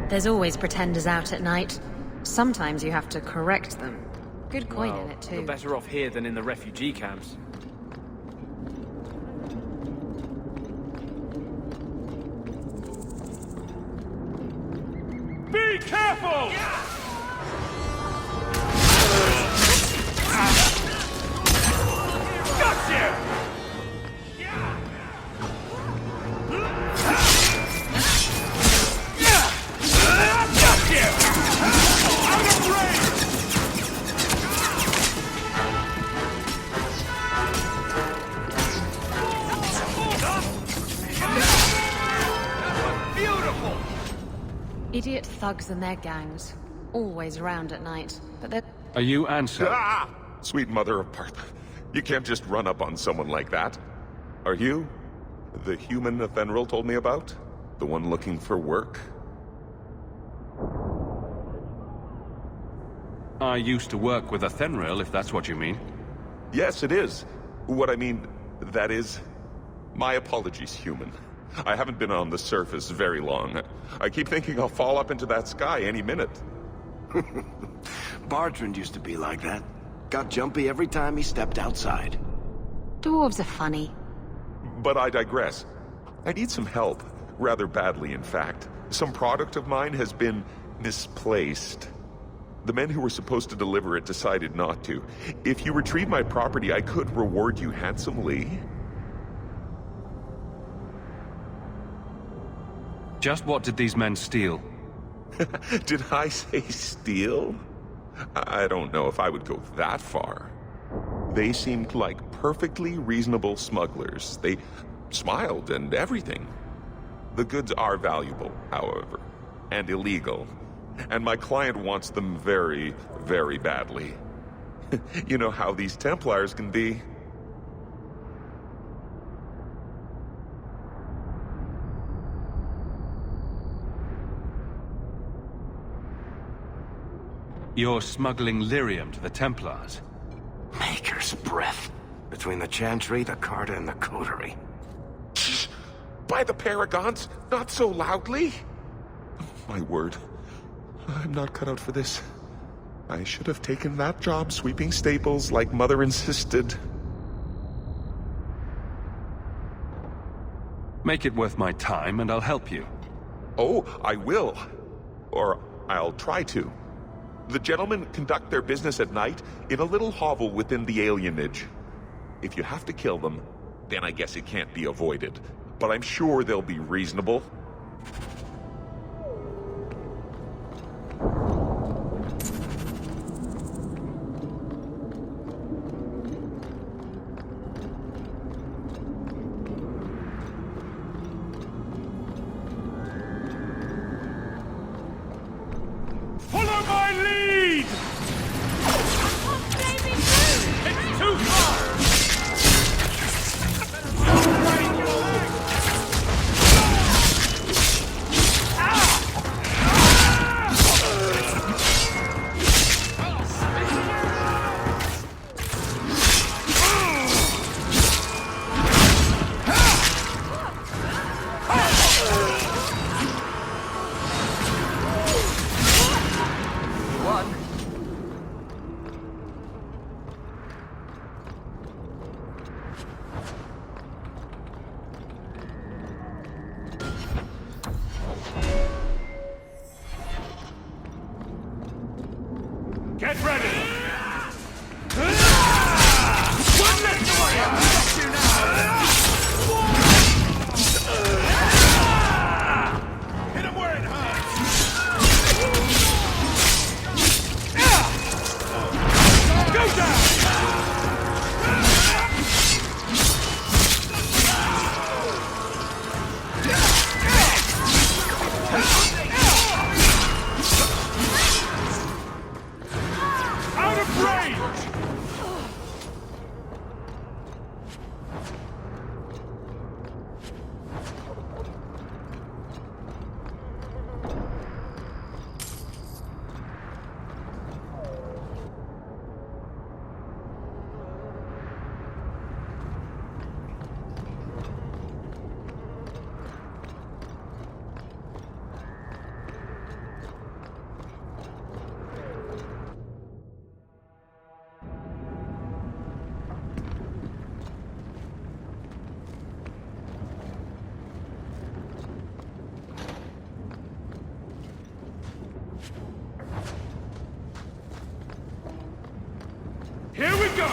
There's always pretenders out at night. Sometimes you have to correct them. Good coin in it, too. You're better off here than in the refugee camps. Be careful! Gotcha! Idiot thugs and their gangs. Always around at night. But they're... Are you Ansel? Ah! Sweet mother of Partha. You can't just run up on someone like that. Are you the human Athenril told me about? The one looking for work? I used to work with Athenril, if that's what you mean. Yes, it is. What I mean, that is... My apologies, human. I haven't been on the surface very long. I keep thinking I'll fall up into that sky any minute. Bartrand used to be like that. Got jumpy every time he stepped outside. Dwarves are funny. But I digress. I need some help. Rather badly, in fact. Some product of mine has been misplaced. The men who were supposed to deliver it decided not to. If you retrieve my property, I could reward you handsomely. Just what did these men steal? Did I say steal? I don't know if I would go that far. They seemed like perfectly reasonable smugglers. They smiled and everything. The goods are valuable, however, and illegal. And my client wants them very, very badly. You know how these Templars can be. You're smuggling lyrium to the Templars? Maker's breath. Between the Chantry, the Carta, and the Coterie. By the Paragons, not so loudly! My word. I'm not cut out for this. I should have taken that job sweeping stables like Mother insisted. Make it worth my time and I'll help you. Oh, I will. Or I'll try to. The gentlemen conduct their business at night in a little hovel within the alienage. If you have to kill them, then I guess it can't be avoided. But I'm sure they'll be reasonable. Follow my lead! It's too far! Get ready! One left warrior! Hit him where it hurts! Go down! Out of range! Here we go!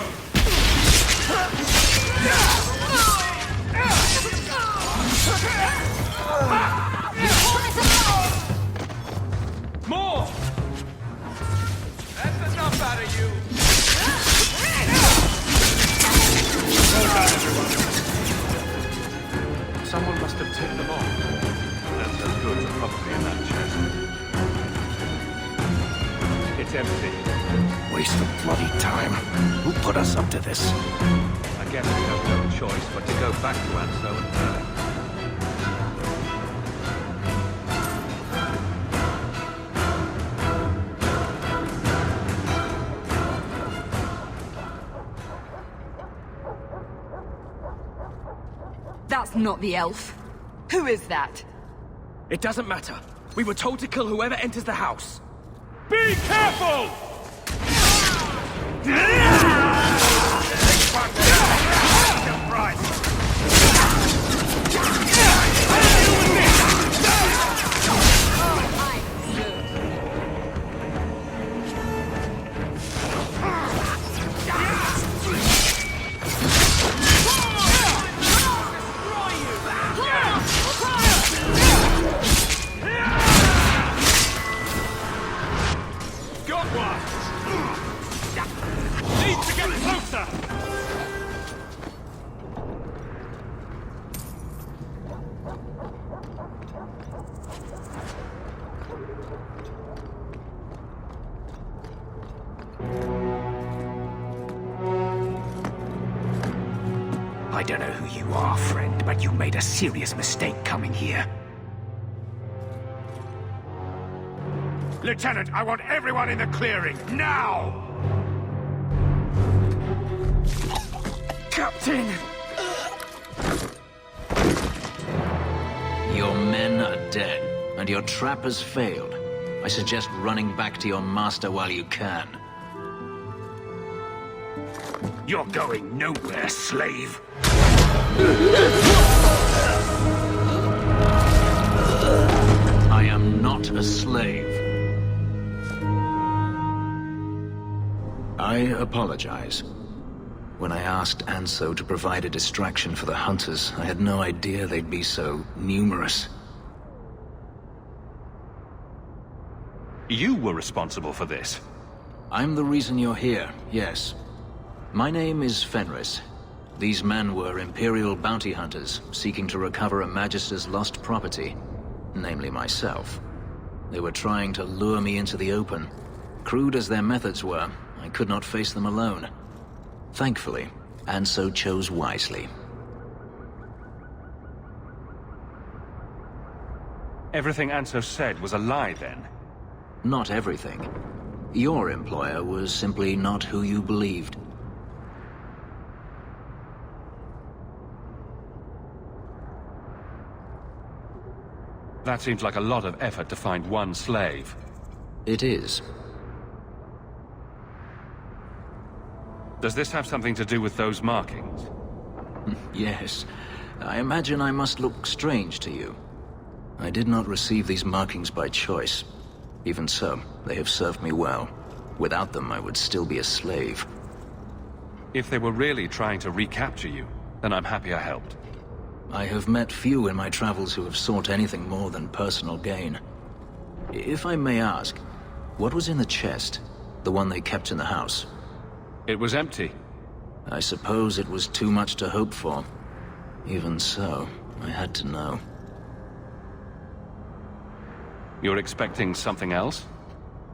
More! That's enough out of you! Someone must have tipped them off. That's as good as probably in that chest. It's empty. Waste of bloody time. Who put us up to this? I guess we have no choice but to go back to Anso and her. That's not the elf. Who is that? It doesn't matter. We were told to kill whoever enters the house. Be careful! I don't know who you are, friend, but you made a serious mistake coming here. Lieutenant, I want everyone in the clearing, now! Captain! Your men are dead, and your trap has failed. I suggest running back to your master while you can. You're going nowhere, slave. I am not a slave. I apologize. When I asked Anso to provide a distraction for the hunters, I had no idea they'd be so numerous. You were responsible for this. I'm the reason you're here, yes. My name is Fenris. These men were Imperial bounty hunters, seeking to recover a Magister's lost property, namely myself. They were trying to lure me into the open. Crude as their methods were, I could not face them alone. Thankfully, Anso chose wisely. Everything Anso said was a lie, then? Not everything. Your employer was simply not who you believed. That seems like a lot of effort to find one slave. It is. Does this have something to do with those markings? Yes. I imagine I must look strange to you. I did not receive these markings by choice. Even so, they have served me well. Without them, I would still be a slave. If they were really trying to recapture you, then I'm happy I helped. I have met few in my travels who have sought anything more than personal gain. If I may ask, what was in the chest? The one they kept in the house? It was empty. I suppose it was too much to hope for. Even so, I had to know. You're expecting something else?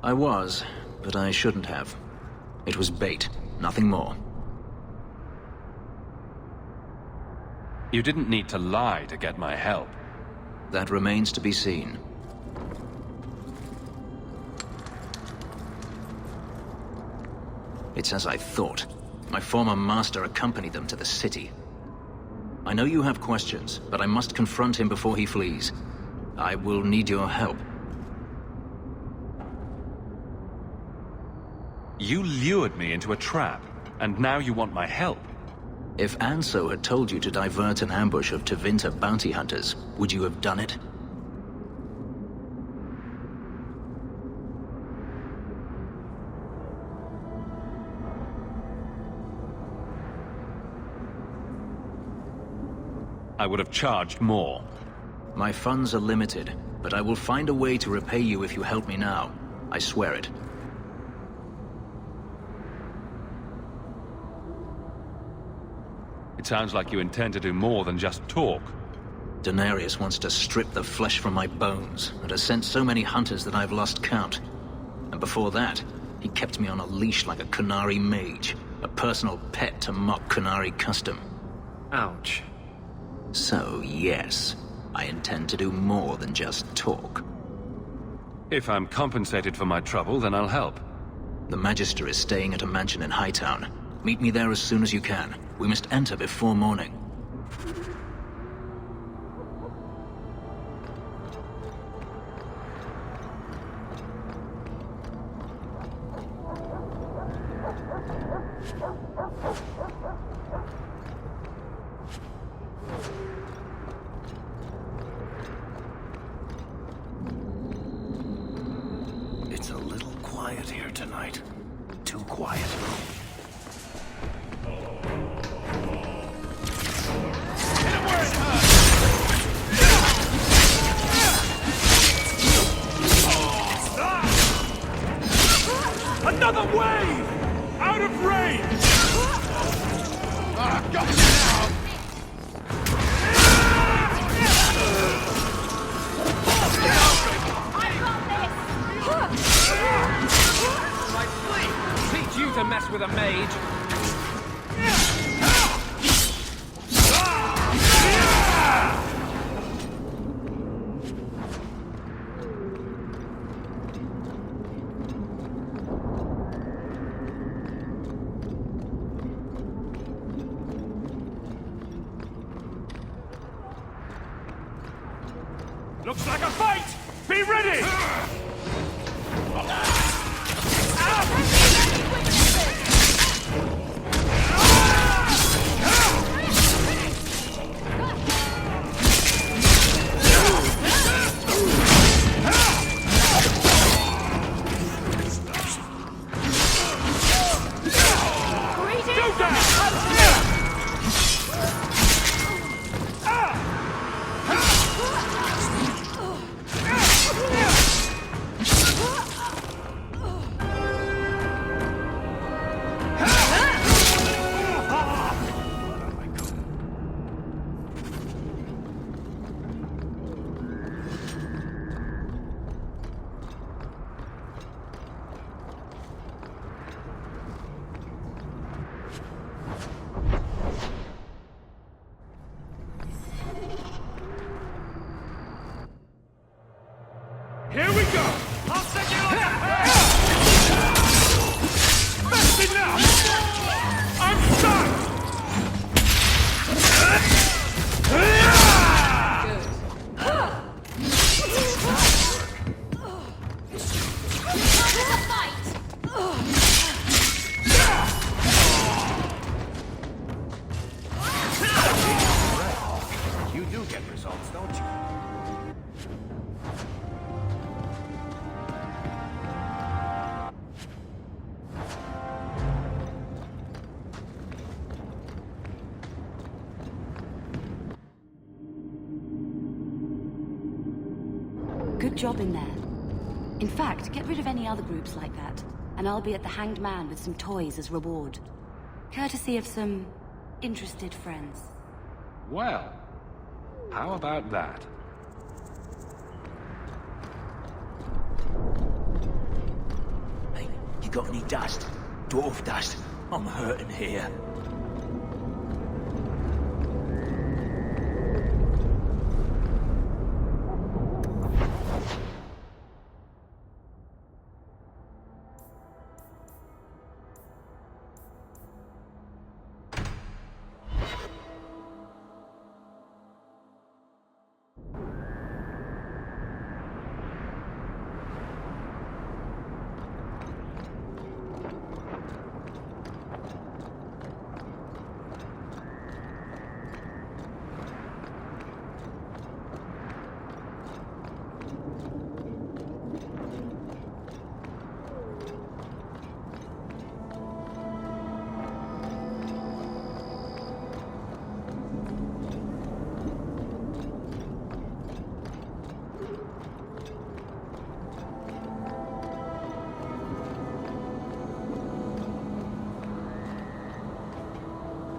I was, but I shouldn't have. It was bait, nothing more. You didn't need to lie to get my help. That remains to be seen. It's as I thought. My former master accompanied them to the city. I know you have questions, but I must confront him before he flees. I will need your help. You lured me into a trap, and now you want my help. If Anso had told you to divert an ambush of Tevinter bounty hunters, would you have done it? I would have charged more. My funds are limited, but I will find a way to repay you if you help me now. I swear it. It sounds like you intend to do more than just talk. Denarius wants to strip the flesh from my bones, and has sent so many hunters that I've lost count. And before that, He kept me on a leash like a Qunari mage, a personal pet to mock Qunari custom. Ouch. So, yes, I intend to do more than just talk. If I'm compensated for my trouble, then I'll help. The Magister is staying at a mansion in Hightown. Meet me there as soon as you can. We must enter before morning. It's a little quiet here tonight. Too quiet. Another wave! Out of range! Got you now! Teach you to mess with a mage. Looks like a fight! Be ready! Here we go! I'll set you on the head! That's enough! I'm stuck! You do get results, don't you? Good job in there. In fact, get rid of any other groups like that, and I'll be at the Hanged Man with some toys as reward. Courtesy of some interested friends. Well, how about that? Hey, you got any dust? Dwarf dust? I'm hurting here.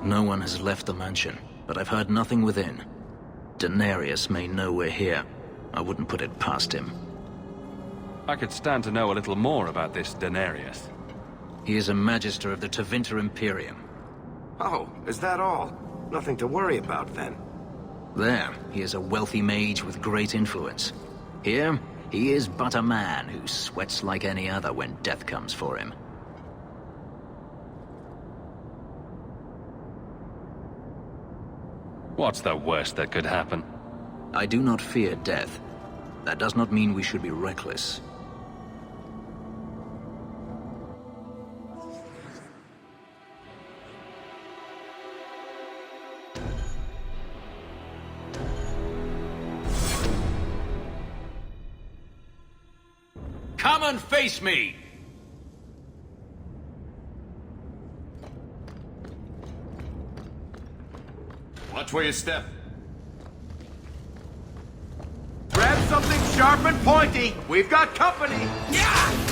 No one has left the mansion, but I've heard nothing within. Daenerys may know we're here. I wouldn't put it past him. I could stand to know a little more about this Denarius. He is a Magister of the Tevinter Imperium. Oh, is that all? Nothing to worry about then. There, he is a wealthy mage with great influence. Here, he is but a man who sweats like any other when death comes for him. What's the worst that could happen? I do not fear death. That does not mean we should be reckless. Come and face me! Watch where you step. Grab something sharp and pointy! We've got company! Yeah!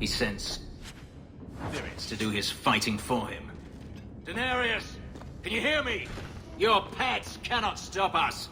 He sends spirits to do his fighting for him. Denarius, can you hear me? Your pets cannot stop us.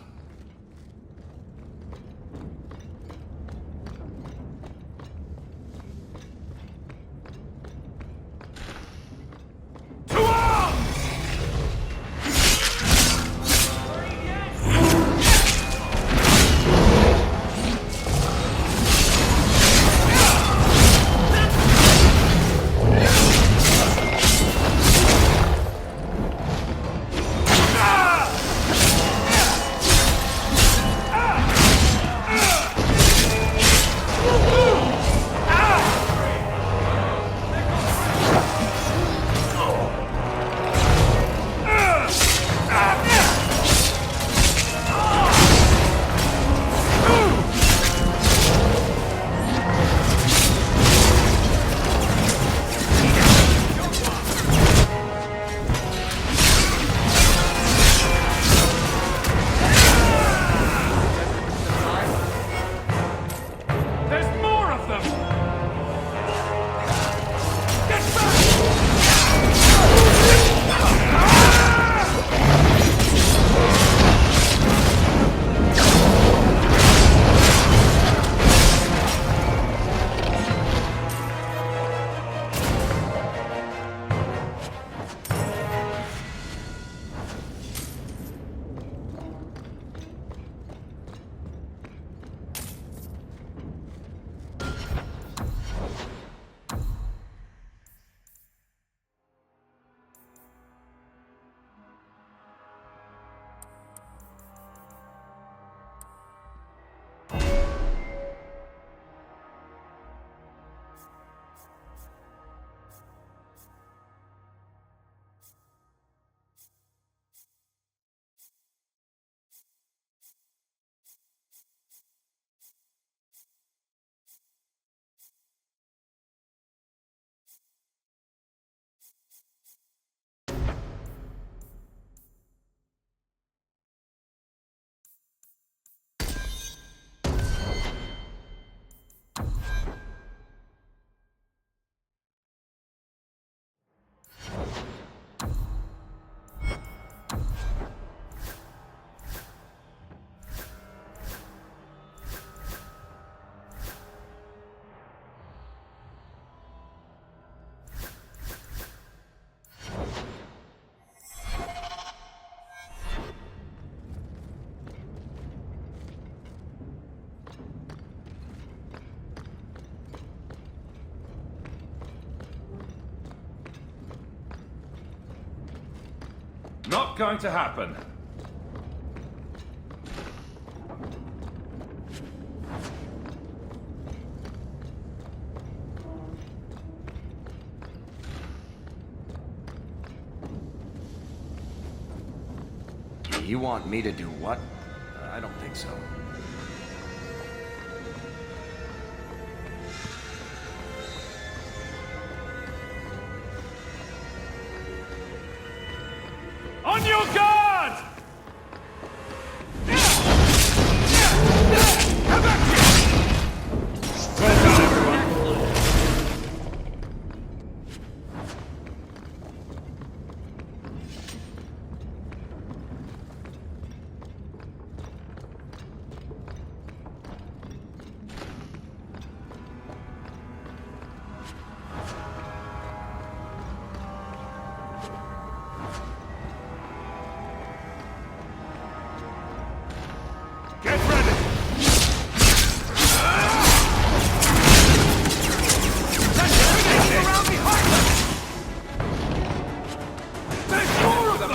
Not going to happen. You want me to do what? I don't think so. On your guard! Well done, everyone. Get ready! Around behind us! There's more of them!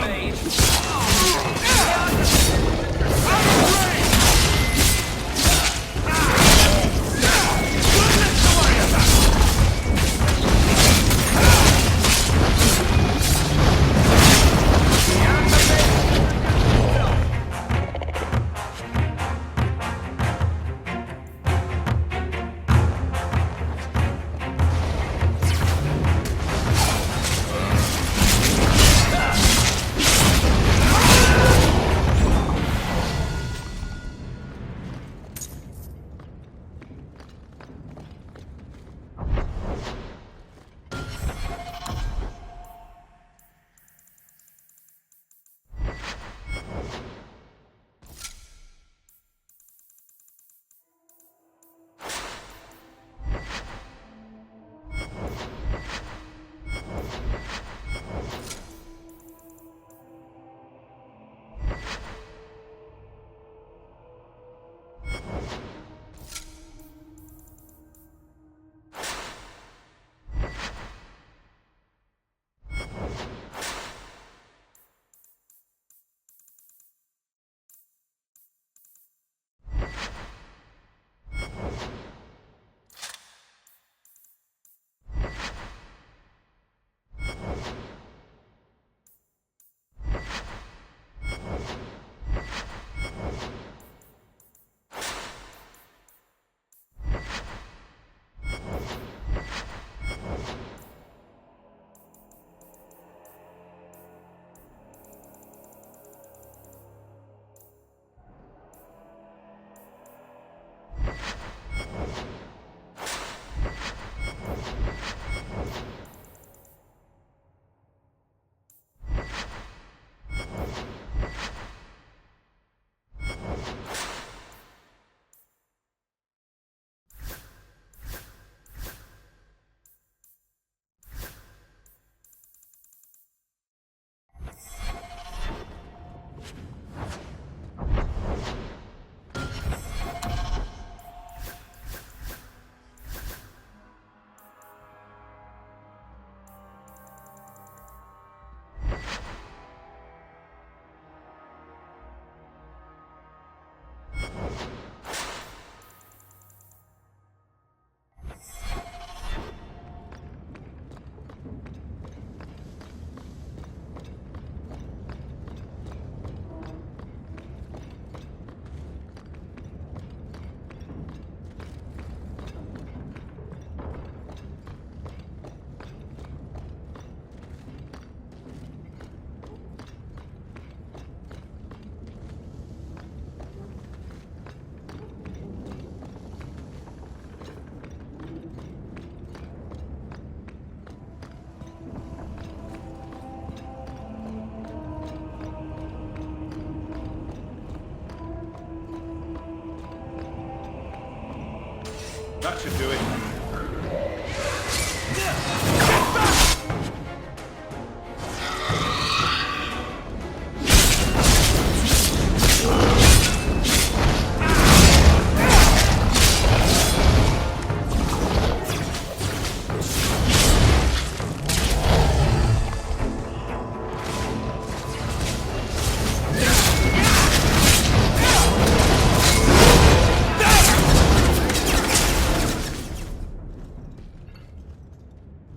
That should do it.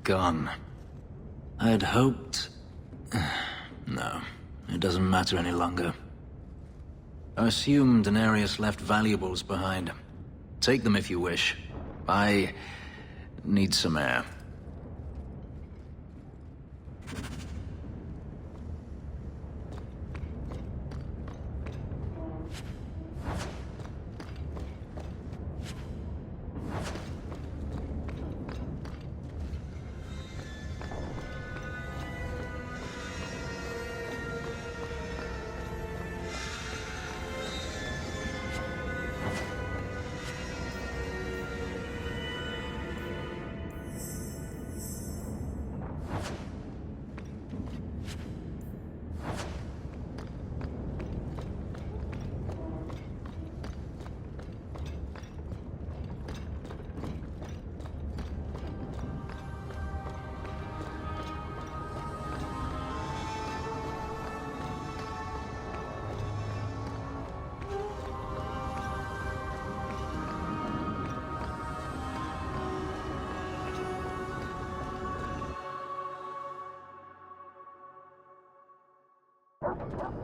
gone. I had hoped... No, it doesn't matter any longer. I assume Daenerys left valuables behind. Take them if you wish. I need some air.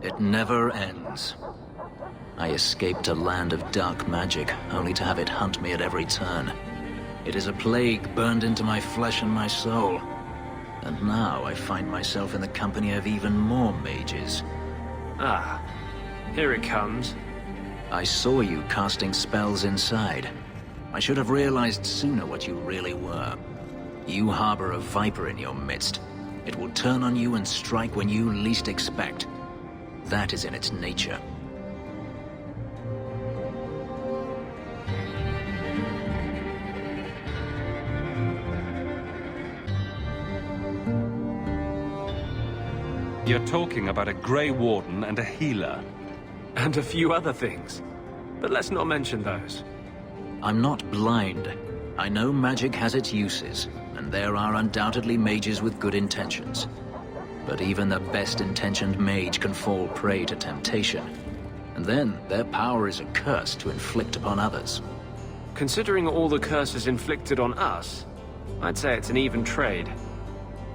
It never ends. I escaped a land of dark magic, only to have it hunt me at every turn. It is a plague burned into my flesh and my soul. And now I find myself in the company of even more mages. Ah, here it comes. I saw you casting spells inside. I should have realized sooner what you really were. You harbor a viper in your midst. It will turn on you and strike when you least expect. That is in its nature. You're talking about a Grey Warden and a healer. And a few other things. But let's not mention those. I'm not blind. I know magic has its uses, and there are undoubtedly mages with good intentions. But even the best-intentioned mage can fall prey to temptation. And then their power is a curse to inflict upon others. Considering all the curses inflicted on us, I'd say it's an even trade.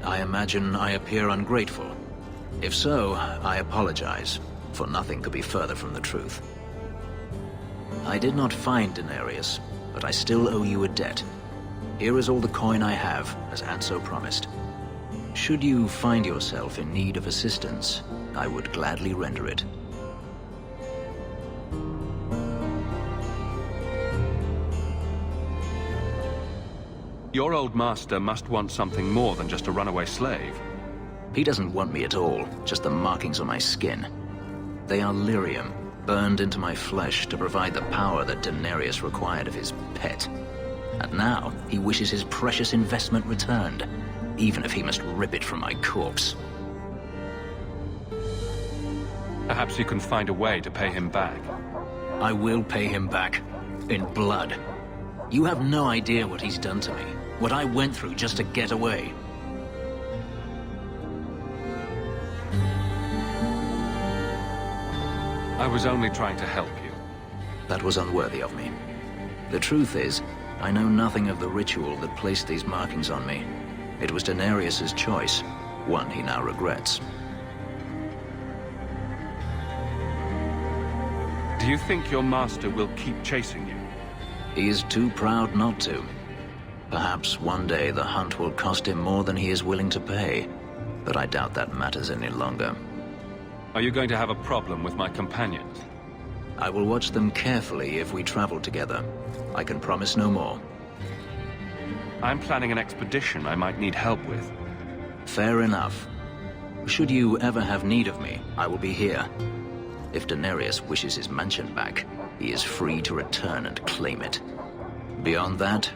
I imagine I appear ungrateful. If so, I apologize, for nothing could be further from the truth. I did not find Daenerys, but I still owe you a debt. Here is all the coin I have, as Anso promised. Should you find yourself in need of assistance, I would gladly render it. Your old master must want something more than just a runaway slave. He doesn't want me at all, just the markings on my skin. They are lyrium, burned into my flesh to provide the power that Daenerys required of his pet. And now, he wishes his precious investment returned, even if he must rip it from my corpse. Perhaps you can find a way to pay him back. I will pay him back. In blood. You have no idea what he's done to me. What I went through just to get away. I was only trying to help you. That was unworthy of me. The truth is, I know nothing of the ritual that placed these markings on me. It was Daenerys' choice, one he now regrets. Do you think your master will keep chasing you? He is too proud not to. Perhaps one day the hunt will cost him more than he is willing to pay, but I doubt that matters any longer. Are you going to have a problem with my companions? I will watch them carefully if we travel together. I can promise no more. I'm planning an expedition I might need help with. Fair enough. Should you ever have need of me, I will be here. If Daenerys wishes his mansion back, he is free to return and claim it. Beyond that,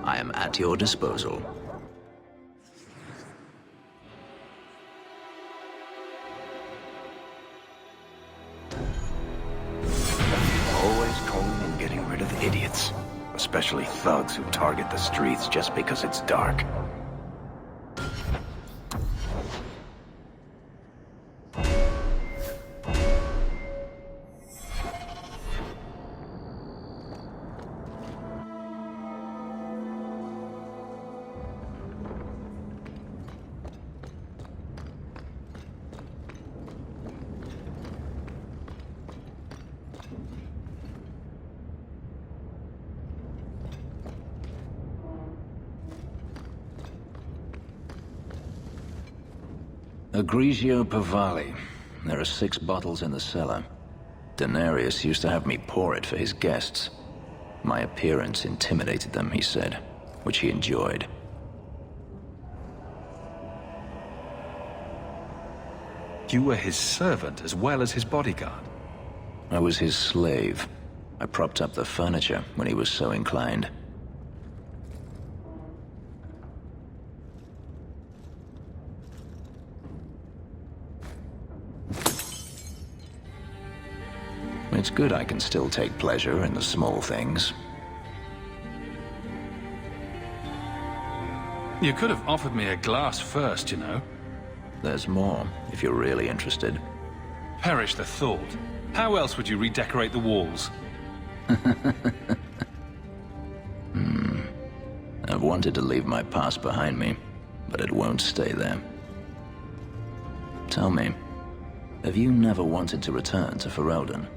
I am at your disposal. Always calling and getting rid of idiots. Especially thugs who target the streets just because it's dark. Grigio Pavali. There are 6 bottles in the cellar. Denarius used to have me pour it for his guests. My appearance intimidated them, he said, which he enjoyed. You were his servant as well as his bodyguard. I was his slave. I propped up the furniture when he was so inclined. It's good I can still take pleasure in the small things. You could have offered me a glass first, you know. There's more, if you're really interested. Perish the thought. How else would you redecorate the walls? I've wanted to leave my past behind me, but it won't stay there. Tell me, have you never wanted to return to Ferelden?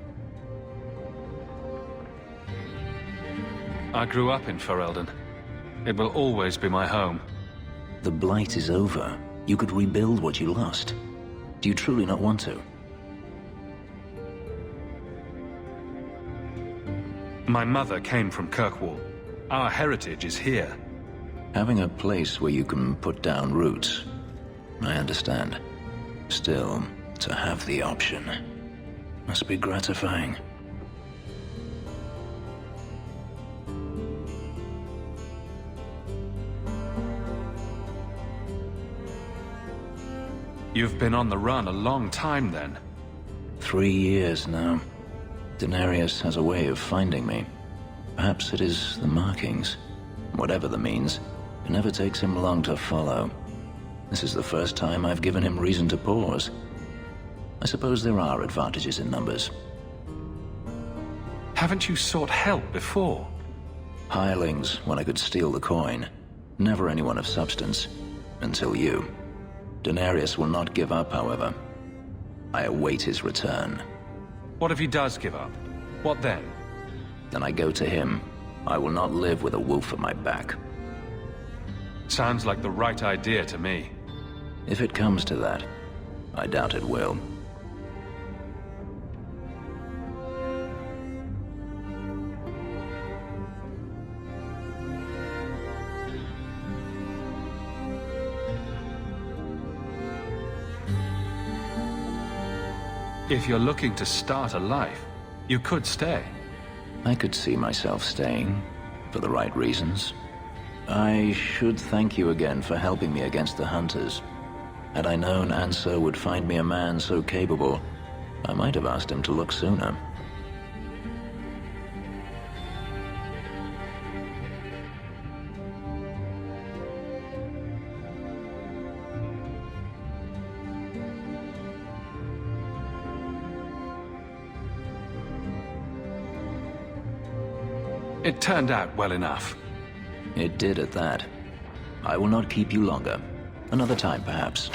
I grew up in Ferelden. It will always be my home. The Blight is over. You could rebuild what you lost. Do you truly not want to? My mother came from Kirkwall. Our heritage is here. Having a place where you can put down roots. I understand. Still, to have the option must be gratifying. You've been on the run a long time, then. 3 years now. Denarius has a way of finding me. Perhaps it is the markings. Whatever the means, it never takes him long to follow. This is the first time I've given him reason to pause. I suppose there are advantages in numbers. Haven't you sought help before? Hirelings, when I could steal the coin. Never anyone of substance. Until you. Denarius will not give up, however. I await his return. What if he does give up? What then? Then I go to him. I will not live with a wolf at my back. Sounds like the right idea to me. If it comes to that, I doubt it will. If you're looking to start a life, you could stay. I could see myself staying, for the right reasons. I should thank you again for helping me against the Hunters. Had I known Ansar would find me a man so capable, I might have asked him to look sooner. It turned out well enough. It did at that. I will not keep you longer. Another time, perhaps.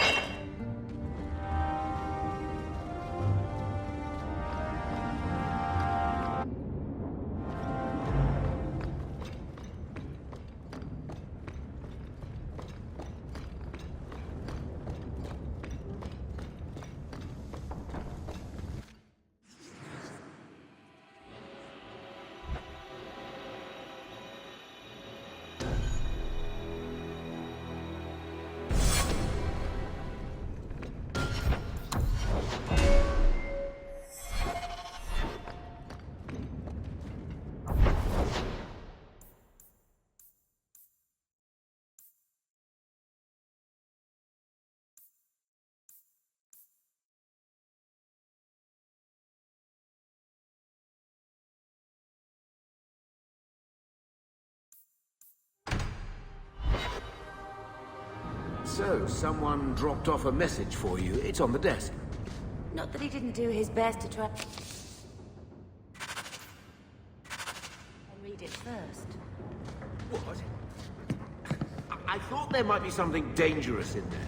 So, someone dropped off a message for you. It's on the desk. Not that he didn't do his best to try... and read it first. What? I thought there might be something dangerous in there.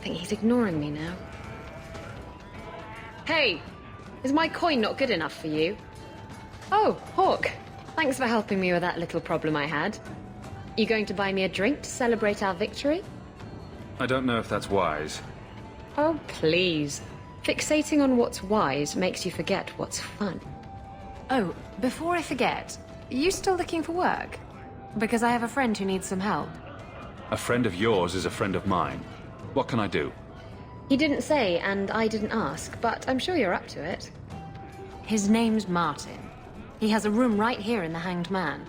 think he's ignoring me now. Hey! Is my coin not good enough for you? Oh, Hawk. Thanks for helping me with that little problem I had. You going to buy me a drink to celebrate our victory? I don't know if that's wise. Oh, please. Fixating on what's wise makes you forget what's fun. Oh, before I forget, you still looking for work? Because I have a friend who needs some help. A friend of yours is a friend of mine. What can I do? He didn't say, and I didn't ask, but I'm sure you're up to it. His name's Martin. He has a room right here in the Hanged Man.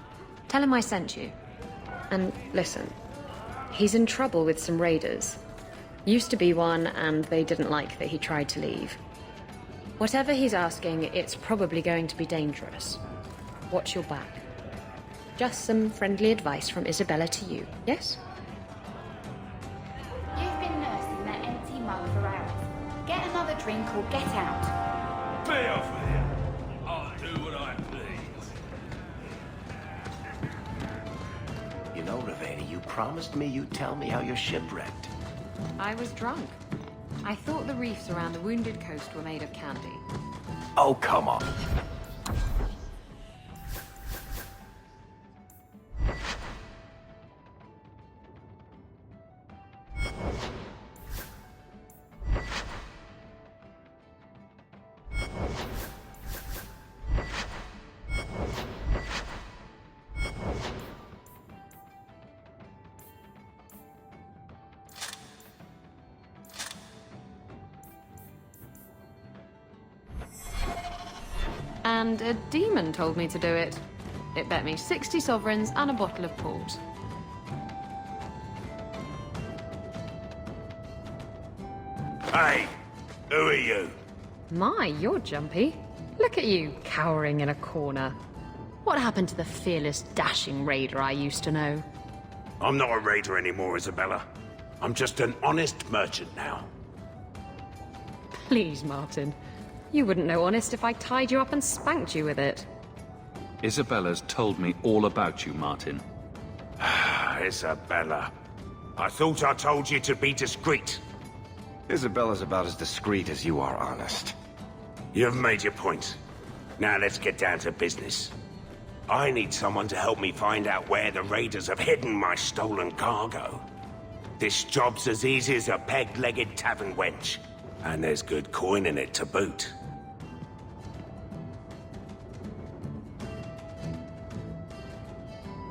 Tell him I sent you. And listen, he's in trouble with some raiders. Used to be one, and they didn't like that he tried to leave. Whatever he's asking, it's probably going to be dangerous. Watch your back. Just some friendly advice from Isabella to you, yes? You've been nursing that empty mug for hours. Get another drink or get out. Be off with you. I'll do what I please. You know, Ravena, you promised me you'd tell me how your ship wrecked. I was drunk. I thought the reefs around the Wounded Coast were made of candy. Oh, come on. And a demon told me to do it. It bet me 60 sovereigns and a bottle of port. Hey, who are you? My, you're jumpy. Look at you, cowering in a corner. What happened to the fearless, dashing raider I used to know? I'm not a raider anymore, Isabella. I'm just an honest merchant now. Please, Martin. You wouldn't know honest if I tied you up and spanked you with it. Isabella's told me all about you, Martin. Isabella. I thought I told you to be discreet. Isabella's about as discreet as you are honest. You've made your point. Now let's get down to business. I need someone to help me find out where the raiders have hidden my stolen cargo. This job's as easy as a peg-legged tavern wench. And there's good coin in it to boot.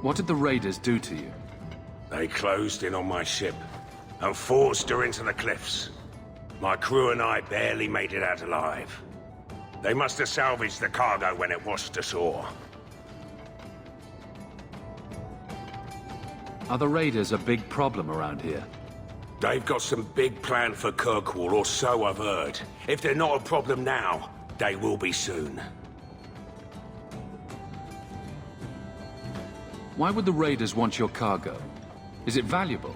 What did the raiders do to you? They closed in on my ship and forced her into the cliffs. My crew and I barely made it out alive. They must have salvaged the cargo when it washed ashore. Are the raiders a big problem around here? They've got some big plan for Kirkwall, or so I've heard. If they're not a problem now, they will be soon. Why would the raiders want your cargo? Is it valuable?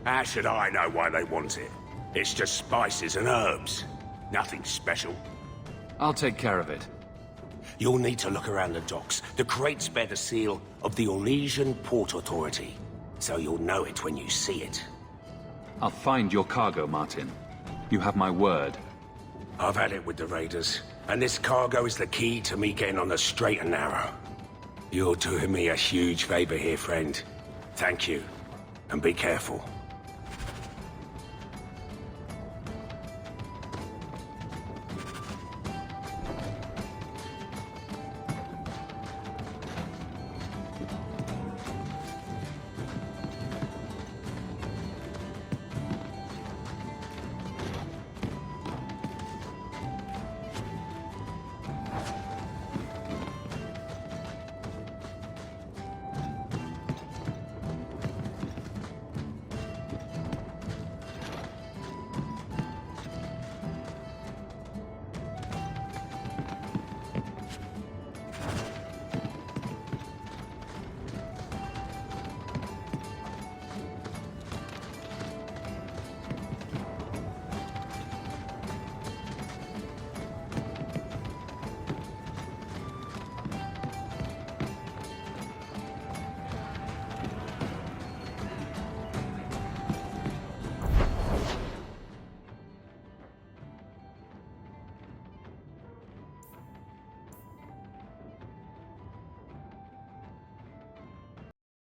How should I know why they want it? It's just spices and herbs. Nothing special. I'll take care of it. You'll need to look around the docks. The crates bear the seal of the Orlesian Port Authority, so you'll know it when you see it. I'll find your cargo, Martin. You have my word. I've had it with the raiders, and this cargo is the key to me getting on the straight and narrow. You're doing me a huge favor here, friend. Thank you, and be careful.